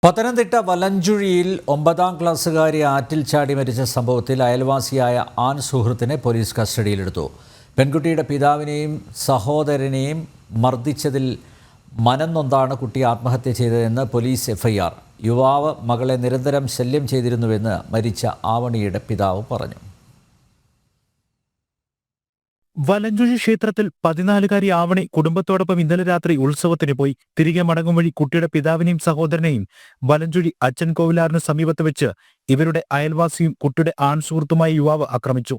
പത്തനംതിട്ട വലഞ്ചുഴിയിൽ 9ാം ക്ലാസ്സുകാരി ആറ്റിൽ ചാടി മരിച്ച സംഭവത്തിൽ അയൽവാസിയായ ആൺ സുഹൃത്തിനെ പോലീസ് കസ്റ്റഡിയിലെടുത്തു. പെൺകുട്ടിയുടെ പിതാവിനെയും സഹോദരനെയും മർദ്ദിച്ചതിൽ മനംനൊന്താണ് കുട്ടി ആത്മഹത്യ ചെയ്തതെന്ന് പോലീസ് FIR. യുവാവ് മകളെ നിരന്തരം ശല്യം ചെയ്തിരുന്നുവെന്ന് മരിച്ച ആവണിയുടെ പിതാവ് പറഞ്ഞു. വലഞ്ചുഴി ക്ഷേത്രത്തിൽ 14-കാരി ആവണി കുടുംബത്തോടൊപ്പം ഇന്നലെ രാത്രി ഉത്സവത്തിന് പോയി. തിരികെ മടങ്ങും വഴി കുട്ടിയുടെ പിതാവിനെയും സഹോദരനെയും വലഞ്ചുഴി അച്ഛൻ കോവിലാറിന് സമീപത്ത് വെച്ച് ഇവരുടെ അയൽവാസിയും കുട്ടിയുടെ ആൺസുഹൃത്തുമായ യുവാവ് ആക്രമിച്ചു.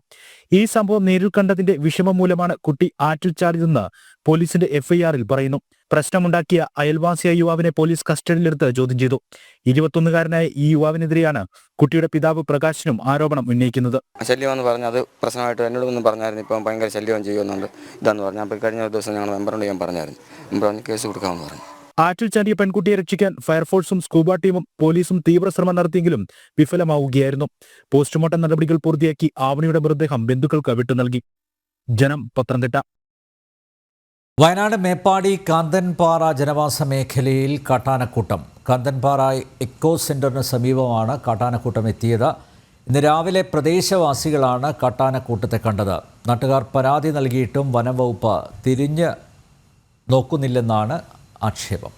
ഈ സംഭവം നേരിൽ കണ്ടതിന്റെ വിഷമം മൂലമാണ് കുട്ടി ആറ്റിൽ ചാടിയതെന്ന് പോലീസിന്റെ FIR-ൽ പറയുന്നു. പ്രശ്നമുണ്ടാക്കിയ അയൽവാസിയായ യുവാവിനെ പോലീസ് കസ്റ്റഡിയിലെടുത്ത് ചോദ്യം ചെയ്തു. 21-കാരനായ ഈ യുവാവിനെതിരെയാണ് കുട്ടിയുടെ പിതാവ് പ്രകാശനും ആരോപണം ഉന്നയിക്കുന്നത്. ശല്യമെന്ന് പറഞ്ഞാൽ അത് പ്രശ്നമായിട്ട് എന്നോട് ഒന്നും പറഞ്ഞായിരുന്നു. ഇപ്പം ഭയങ്കര ശല്യം ചെയ്യുന്നുണ്ട് ഇതാന്ന് പറഞ്ഞു. അപ്പോൾ കഴിഞ്ഞ ദിവസം ഞങ്ങൾ മെമ്പറിനോട് ഞാൻ പറഞ്ഞായിരുന്നു. മെമ്പർ പറഞ്ഞ് കേസ് കൊടുക്കാമെന്ന് പറഞ്ഞു. ആറ്റിൽ ചാടിയ പെൺകുട്ടിയെ രക്ഷിക്കാൻ ഫയർഫോഴ്സും സ്കൂബ ടീമും പോലീസും തീവ്രശ്രമം നടത്തിയെങ്കിലും വിഫലമാവുകയായിരുന്നു. പോസ്റ്റ്മോർട്ടം നടപടികൾ പൂർത്തിയാക്കി ആവണിയുടെ മൃതദേഹം ബന്ധുക്കൾക്ക് വിട്ടു നൽകി. ജനം, പത്തനംതിട്ട. വയനാട് മേപ്പാടി കാന്തൻപാറ ജനവാസ മേഖലയിൽ കാട്ടാനക്കൂട്ടം. കാന്തൻപാറ എക്കോ സെന്ററിന് സമീപമാണ് കാട്ടാനക്കൂട്ടം എത്തിയത്. ഇന്ന് രാവിലെ പ്രദേശവാസികളാണ് കാട്ടാനക്കൂട്ടത്തെ കണ്ടത്. നാട്ടുകാർ പരാതി നൽകിയിട്ടും വനം വകുപ്പ് തിരിഞ്ഞ് നോക്കുന്നില്ലെന്നാണ് ആക്ഷേപം.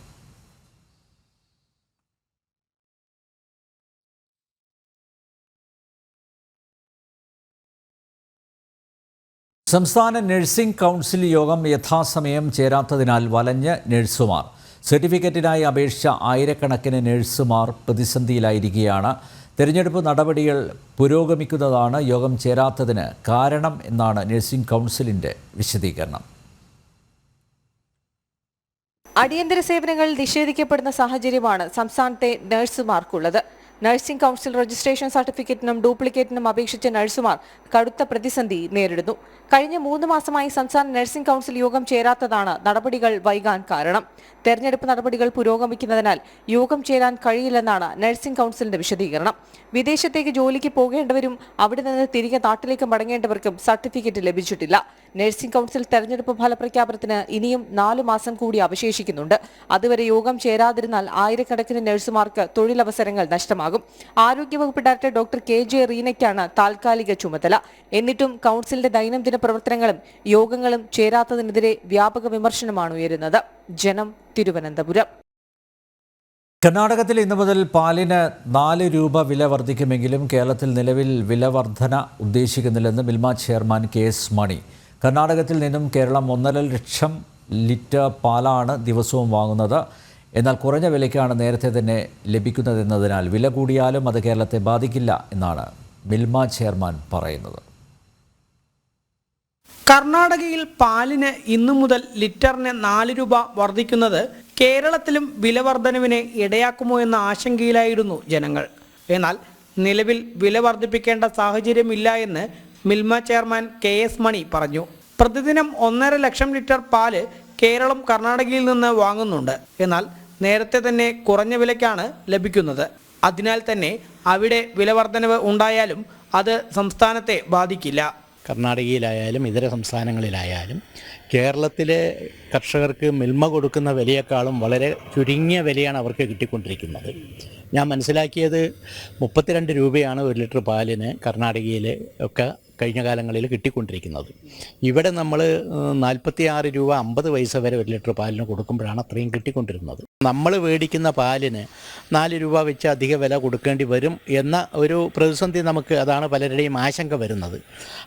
സംസ്ഥാന നഴ്സിംഗ് കൗൺസിൽ യോഗം യഥാസമയം ചേരാത്തതിനാൽ വലഞ്ഞ് നഴ്സുമാർ. സർട്ടിഫിക്കറ്റിനായി അപേക്ഷിച്ച ആയിരക്കണക്കിന് നഴ്സുമാർ പ്രതിസന്ധിയിലായിരിക്കുകയാണ്. തെരഞ്ഞെടുപ്പ് നടപടികൾ പുരോഗമിക്കുന്നതാണ് യോഗം ചേരാത്തതിന് കാരണം എന്നാണ് നഴ്സിംഗ് കൗൺസിലിൻ്റെ വിശദീകരണം. അടിയന്തര സേവനങ്ങൾ നിഷേധിക്കപ്പെടുന്ന സാഹചര്യമാണ് സംസ്ഥാനത്തെ നഴ്സുമാർക്കുള്ളത്. നഴ്സിംഗ് കൗൺസിൽ രജിസ്ട്രേഷൻ സർട്ടിഫിക്കറ്റിനും ഡ്യൂപ്ലിക്കേറ്റിനും അപേക്ഷിച്ച നഴ്സുമാർ കടുത്ത പ്രതിസന്ധി നേരിടുന്നു. കഴിഞ്ഞ 3 മാസമായി സംസ്ഥാന നഴ്സിംഗ് കൗൺസിൽ യോഗം ചേരാത്തതാണ് നടപടികൾ വൈകാൻ കാരണം. തെരഞ്ഞെടുപ്പ് നടപടികൾ പുരോഗമിക്കുന്നതിനാൽ യോഗം ചേരാൻ കഴിയില്ലെന്നാണ് നഴ്സിംഗ് കൗൺസിലിന്റെ വിശദീകരണം. വിദേശത്തേക്ക് ജോലിക്ക് പോകേണ്ടവരും അവിടെ നിന്ന് തിരികെ നാട്ടിലേക്ക് മടങ്ങേണ്ടവർക്കും സർട്ടിഫിക്കറ്റ് ലഭിച്ചിട്ടില്ല. നഴ്സിംഗ് കൗൺസിൽ തെരഞ്ഞെടുപ്പ് ഫലപ്രഖ്യാപനത്തിന് ഇനിയും 4 മാസം കൂടി അവശേഷിക്കുന്നുണ്ട്. അതുവരെ യോഗം ചേരാതിരുന്നാൽ ആയിരക്കണക്കിന് നഴ്സുമാർക്ക് തൊഴിലവസരങ്ങൾ നഷ്ടമാകും. ആരോഗ്യവകുപ്പ് ഡയറക്ടർ ഡോക്ടർ KJ റീനയ്ക്കാണ് താൽക്കാലിക ചുമതല. എന്നിട്ടും കൗൺസിലിന്റെ ദൈനംദിന പ്രവർത്തനങ്ങളും യോഗങ്ങളും ചേരാത്തതിനെതിരെ വ്യാപക വിമർശനമാണ് ഉയരുന്നത്. ജനം, തിരുവനന്തപുരം. കർണാടകത്തിൽ ഇന്നു മുതൽ പാലിന് 4 രൂപ വില വർദ്ധിക്കുമെങ്കിലും കേരളത്തിൽ നിലവിൽ വില വർധന ഉദ്ദേശിക്കുന്നില്ലെന്ന് മിൽമ ചെയർമാൻ KS മണി. കർണാടകത്തിൽ നിന്നും കേരളം 1.5 ലക്ഷം ലിറ്റർ പാലാണ് ദിവസവും വാങ്ങുന്നത്. എന്നാൽ കുറഞ്ഞ വിലയ്ക്കാണ് നേരത്തെ തന്നെ ലഭിക്കുന്നതെന്നതിനാൽ വില കൂടിയാലും അത് കേരളത്തെ ബാധിക്കില്ല എന്നാണ് മിൽമ ചെയർമാൻ പറയുന്നത്. കർണാടകയിൽ പാലിന് ഇന്നു മുതൽ ലിറ്ററിന് 4 രൂപ വർദ്ധിക്കുന്നത് കേരളത്തിലും വില വർധനവിന് ഇടയാക്കുമോ എന്ന ആശങ്കയിലായിരുന്നു ജനങ്ങൾ. എന്നാൽ നിലവിൽ വില വർദ്ധിപ്പിക്കേണ്ട സാഹചര്യമില്ല എന്ന് മിൽമ ചെയർമാൻ KS മണി പറഞ്ഞു. പ്രതിദിനം 1.5 ലക്ഷം ലിറ്റർ പാല് കേരളം കർണാടകയിൽ നിന്ന് വാങ്ങുന്നുണ്ട്. എന്നാൽ നേരത്തെ തന്നെ കുറഞ്ഞ വിലയ്ക്കാണ് ലഭിക്കുന്നത്. അതിനാൽ തന്നെ അവിടെ വില വർധനവ് ഉണ്ടായാലും അത് സംസ്ഥാനത്തെ ബാധിക്കില്ല. കർണാടകയിലായാലും ഇതര സംസ്ഥാനങ്ങളിലായാലും കേരളത്തിലെ കർഷകർക്ക് മിൽമ കൊടുക്കുന്ന വിലയേക്കാളും വളരെ ചുരുങ്ങിയ വിലയാണ് അവർക്ക് കിട്ടിക്കൊണ്ടിരിക്കുന്നത്. ഞാൻ മനസ്സിലാക്കിയത് 32 രൂപയാണ് 1 ലിറ്റർ പാലിന് കർണാടകയിൽ ഒക്കെ കഴിഞ്ഞ കാലങ്ങളിൽ കിട്ടിക്കൊണ്ടിരിക്കുന്നത്. ഇവിടെ നമ്മൾ 46 രൂപ 50 പൈസ വരെ 1 ലിറ്റർ പാലിന് കൊടുക്കുമ്പോഴാണ് അത്രയും കിട്ടിക്കൊണ്ടിരുന്നത്. നമ്മൾ മേടിക്കുന്ന പാലിന് 4 രൂപ വെച്ച് അധിക വില കൊടുക്കേണ്ടി വരും എന്ന ഒരു പ്രതിസന്ധി നമുക്ക്, അതാണ് പലരുടെയും ആശങ്ക വരുന്നത്.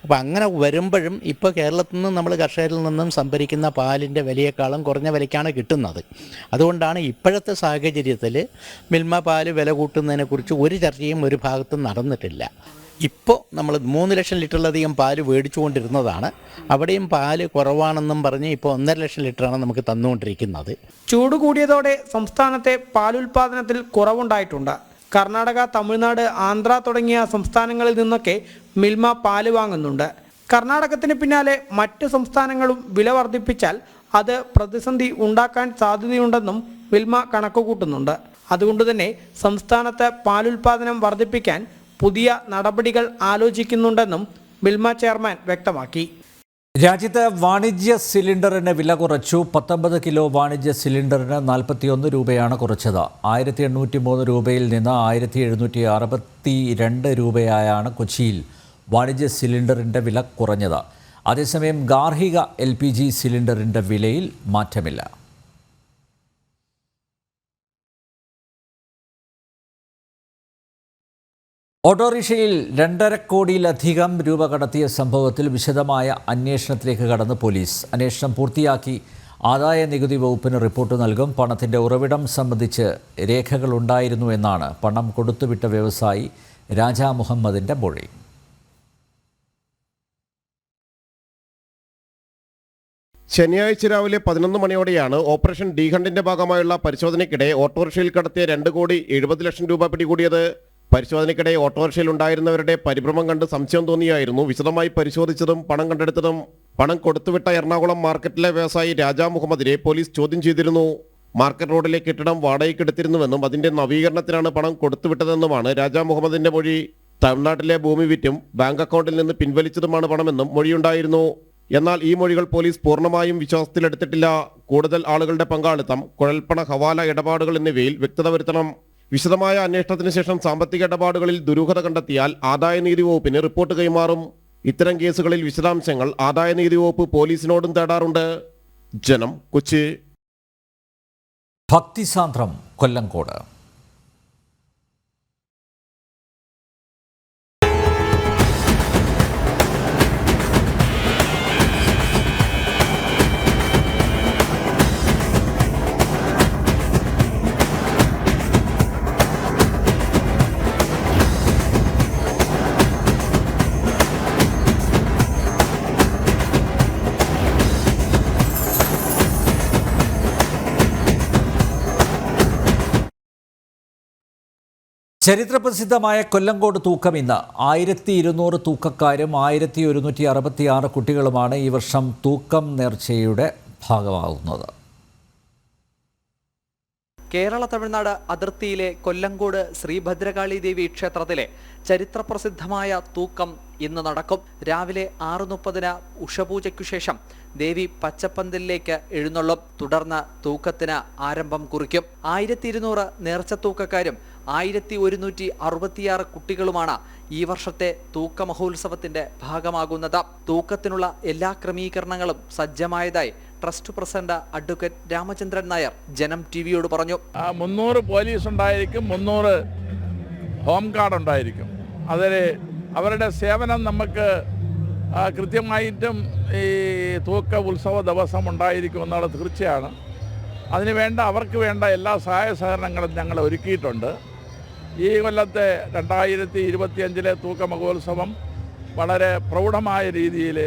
അപ്പോൾ അങ്ങനെ വരുമ്പോഴും ഇപ്പോൾ കേരളത്തിൽ നിന്നും നമ്മൾ കർഷകരിൽ നിന്നും സംഭരിക്കുന്ന പാലിൻ്റെ വിലയേക്കാളും കുറഞ്ഞ വിലയ്ക്കാണ് കിട്ടുന്നത്. അതുകൊണ്ടാണ് ഇപ്പോഴത്തെ സാഹചര്യത്തിൽ മിൽമ പാല് വില കൂട്ടുന്നതിനെക്കുറിച്ച് ഒരു ചർച്ചയും ഒരു ഭാഗത്തും നടന്നിട്ടില്ല. ഇപ്പോൾ നമ്മൾ 3 ലക്ഷം ലിറ്ററിലധികം പാല് മേടിച്ചുകൊണ്ടിരുന്നതാണ്. അവിടെയും പാല് കുറവാണെന്നും പറഞ്ഞ് ഇപ്പോൾ 1.5 ലക്ഷം ലിറ്ററാണ് നമുക്ക് തന്നുകൊണ്ടിരിക്കുന്നത്. ചൂട് കൂടിയതോടെ സംസ്ഥാനത്തെ പാലുൽപാദനത്തിൽ കുറവുണ്ടായിട്ടുണ്ട്. കർണാടക, തമിഴ്നാട്, ആന്ധ്ര തുടങ്ങിയ സംസ്ഥാനങ്ങളിൽ നിന്നൊക്കെ മിൽമ പാല് വാങ്ങുന്നുണ്ട്. കർണാടകത്തിന് പിന്നാലെ മറ്റ് സംസ്ഥാനങ്ങളും വില വർദ്ധിപ്പിച്ചാൽ അത് പ്രതിസന്ധി ഉണ്ടാക്കാൻ സാധ്യതയുണ്ടെന്നും മിൽമ കണക്കുകൂട്ടുന്നുണ്ട്. അതുകൊണ്ട് തന്നെ സംസ്ഥാനത്ത് പാലുൽപാദനം വർദ്ധിപ്പിക്കാൻ പുതിയ നടപടികൾ ആലോചിക്കുന്നുണ്ടെന്നും മിൽമ ചെയർമാൻ വ്യക്തമാക്കി. രാജ്യത്ത് വാണിജ്യ സിലിണ്ടറിന് വില കുറച്ചു. 19 കിലോ വാണിജ്യ സിലിണ്ടറിന് 41 രൂപയാണ് കുറച്ചത്. 1803 രൂപയിൽ നിന്ന് 1762 രൂപയായാണ് കൊച്ചിയിൽ വാണിജ്യ സിലിണ്ടറിൻ്റെ വില കുറഞ്ഞത്. അതേസമയം ഗാർഹിക LPG സിലിണ്ടറിൻ്റെ വിലയിൽ മാറ്റമില്ല. ഓട്ടോറിക്ഷയിൽ 2.5 കോടിയിലധികം രൂപ കടത്തിയ സംഭവത്തിൽ വിശദമായ അന്വേഷണത്തിലേക്ക് കടന്ന് പോലീസ്. അന്വേഷണം പൂർത്തിയാക്കി ആദായ നികുതി വകുപ്പിന് റിപ്പോർട്ട് നൽകും. പണത്തിൻ്റെ ഉറവിടം സംബന്ധിച്ച് രേഖകളുണ്ടായിരുന്നു എന്നാണ് പണം കൊടുത്തുവിട്ട വ്യവസായി രാജാ മുഹമ്മദിൻ്റെ മൊഴി. ശനിയാഴ്ച രാവിലെ 11 മണിയോടെയാണ് ഓപ്പറേഷൻ ഡി ഹണ്ടിന്റെ ഭാഗമായുള്ള പരിശോധനയ്ക്കിടെ ഓട്ടോറിക്ഷയിൽ കടത്തിയ 2,70,00,000 രൂപ പിടികൂടിയത്. പരിശോധനയ്ക്കിടെ ഓട്ടോറിക്ഷയിൽ ഉണ്ടായിരുന്നവരുടെ പരിഭ്രമം കണ്ട് സംശയം തോന്നിയായിരുന്നു വിശദമായി പരിശോധിച്ചതും പണം കണ്ടെടുത്തതും. പണം കൊടുത്തുവിട്ട എറണാകുളം മാർക്കറ്റിലെ വ്യവസായി രാജാ മുഹമ്മദിനെ പോലീസ് ചോദ്യം ചെയ്തിരുന്നു. മാർക്കറ്റ് റോഡിലെ കെട്ടിടം വാടകയ്ക്കെടുത്തിരുന്നുവെന്നും അതിന്റെ നവീകരണത്തിനാണ് പണം കൊടുത്തുവിട്ടതെന്നുമാണ് രാജാ മുഹമ്മദിന്റെ മൊഴി. തമിഴ്നാട്ടിലെ ഭൂമി വിറ്റും ബാങ്ക് അക്കൗണ്ടിൽ നിന്ന് പിൻവലിച്ചതുമാണ് പണമെന്നും മൊഴിയുണ്ടായിരുന്നു. എന്നാൽ ഈ മൊഴികൾ പോലീസ് പൂർണ്ണമായും വിശ്വാസത്തിലെടുത്തിട്ടില്ല. കൂടുതൽ ആളുകളുടെ പങ്കാളിത്തം, കുഴൽപ്പണ, ഹവാല ഇടപാടുകൾ എന്നിവയിൽ വ്യക്തത വരുത്തണം. വിശദമായ അന്വേഷണത്തിന് ശേഷം സാമ്പത്തിക ഇടപാടുകളിൽ ദുരൂഹത കണ്ടെത്തിയാൽ ആദായനികുതി വകുപ്പിന് റിപ്പോർട്ട് കൈമാറും. ഇത്തരം കേസുകളിൽ വിശദാംശങ്ങൾ ആദായനികുതി വകുപ്പ് പോലീസിനോടും തേടാറുണ്ട്. ജനം, കൊച്ചി. ഭക്തിസാന്ദ്രം കൊല്ലങ്കോട്. ചരിത്രപ്രസിദ്ധമായ കൊല്ലങ്കോട് തൂക്കം ഇന്ന് 1200 തൂക്കക്കാരും 1166 കുട്ടികളുമാണ് ഈ വർഷം തൂക്കം നേർച്ചയുടെ ഭാഗമാകുന്നത്. കേരള തമിഴ്നാട് അതിർത്തിയിലെ കൊല്ലങ്കോട് ശ്രീഭദ്രകാളി ദേവി ക്ഷേത്രത്തിലെ ചരിത്രപ്രസിദ്ധമായ തൂക്കം ഇന്ന് നടക്കും. രാവിലെ 6:30 ഉഷപൂജയ്ക്കു ശേഷം ദേവി പച്ചപ്പന്തലിലേക്ക് എഴുന്നള്ളും. തുടർന്ന് തൂക്കത്തിന് ആരംഭം കുറിക്കും. 1200 നേർച്ച തൂക്കക്കാരും 1166 കുട്ടികളുമാണ് ഈ വർഷത്തെ തൂക്ക മഹോത്സവത്തിന്റെ ഭാഗമാകുന്നത്. തൂക്കത്തിനുള്ള എല്ലാ ക്രമീകരണങ്ങളും സജ്ജമായതായി trust president advocate Ramachandran Nair Janam ടിവിയോട് പറഞ്ഞു. 300 പോലീസ് ഉണ്ടായിരിക്കും, 300 ഹോം ഗാർഡ് ഉണ്ടായിരിക്കും. അതിൽ അവരുടെ സേവനം നമുക്ക് കൃത്യമായിട്ടും ഈ തൂക്ക ഉത്സവ ദിവസം ഉണ്ടായിരിക്കും എന്നുള്ളത് തീർച്ചയാണ്. അതിനുവേണ്ട അവർക്ക് വേണ്ട എല്ലാ സഹായ സഹകരണങ്ങളും ഞങ്ങൾ ഒരുക്കിയിട്ടുണ്ട്. ഈ കൊല്ലത്തെ 2025 തൂക്ക മഹോത്സവം വളരെ പ്രൗഢമായ രീതിയിൽ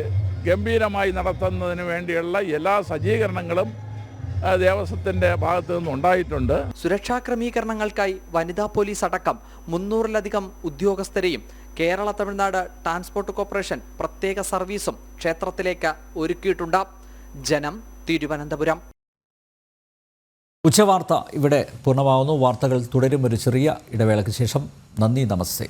ഗംഭീരമായി നടത്തുന്നതിന് വേണ്ടിയുള്ള എല്ലാ സജ്ജീകരണങ്ങളും ദേവസ്വത്തിൻ്റെ ഭാഗത്തു നിന്നുണ്ടായിട്ടുണ്ട്. സുരക്ഷാ ക്രമീകരണങ്ങൾക്കായി വനിതാ പോലീസ് അടക്കം 300-ലധികം ഉദ്യോഗസ്ഥരെയും കേരള തമിഴ്നാട് ട്രാൻസ്പോർട്ട് കോർപ്പറേഷൻ പ്രത്യേക സർവീസും ക്ഷേത്രത്തിലേക്ക് ഒരുക്കിയിട്ടുണ്ട്. ജനം, തിരുവനന്തപുരം. ഉച്ചവാർത്ത ഇവിടെ പൂർണ്ണമാവുന്നു. വാർത്തകൾ തുടരും ഒരു ചെറിയ ഇടവേളയ്ക്ക് ശേഷം. നന്ദി, നമസ്തേ.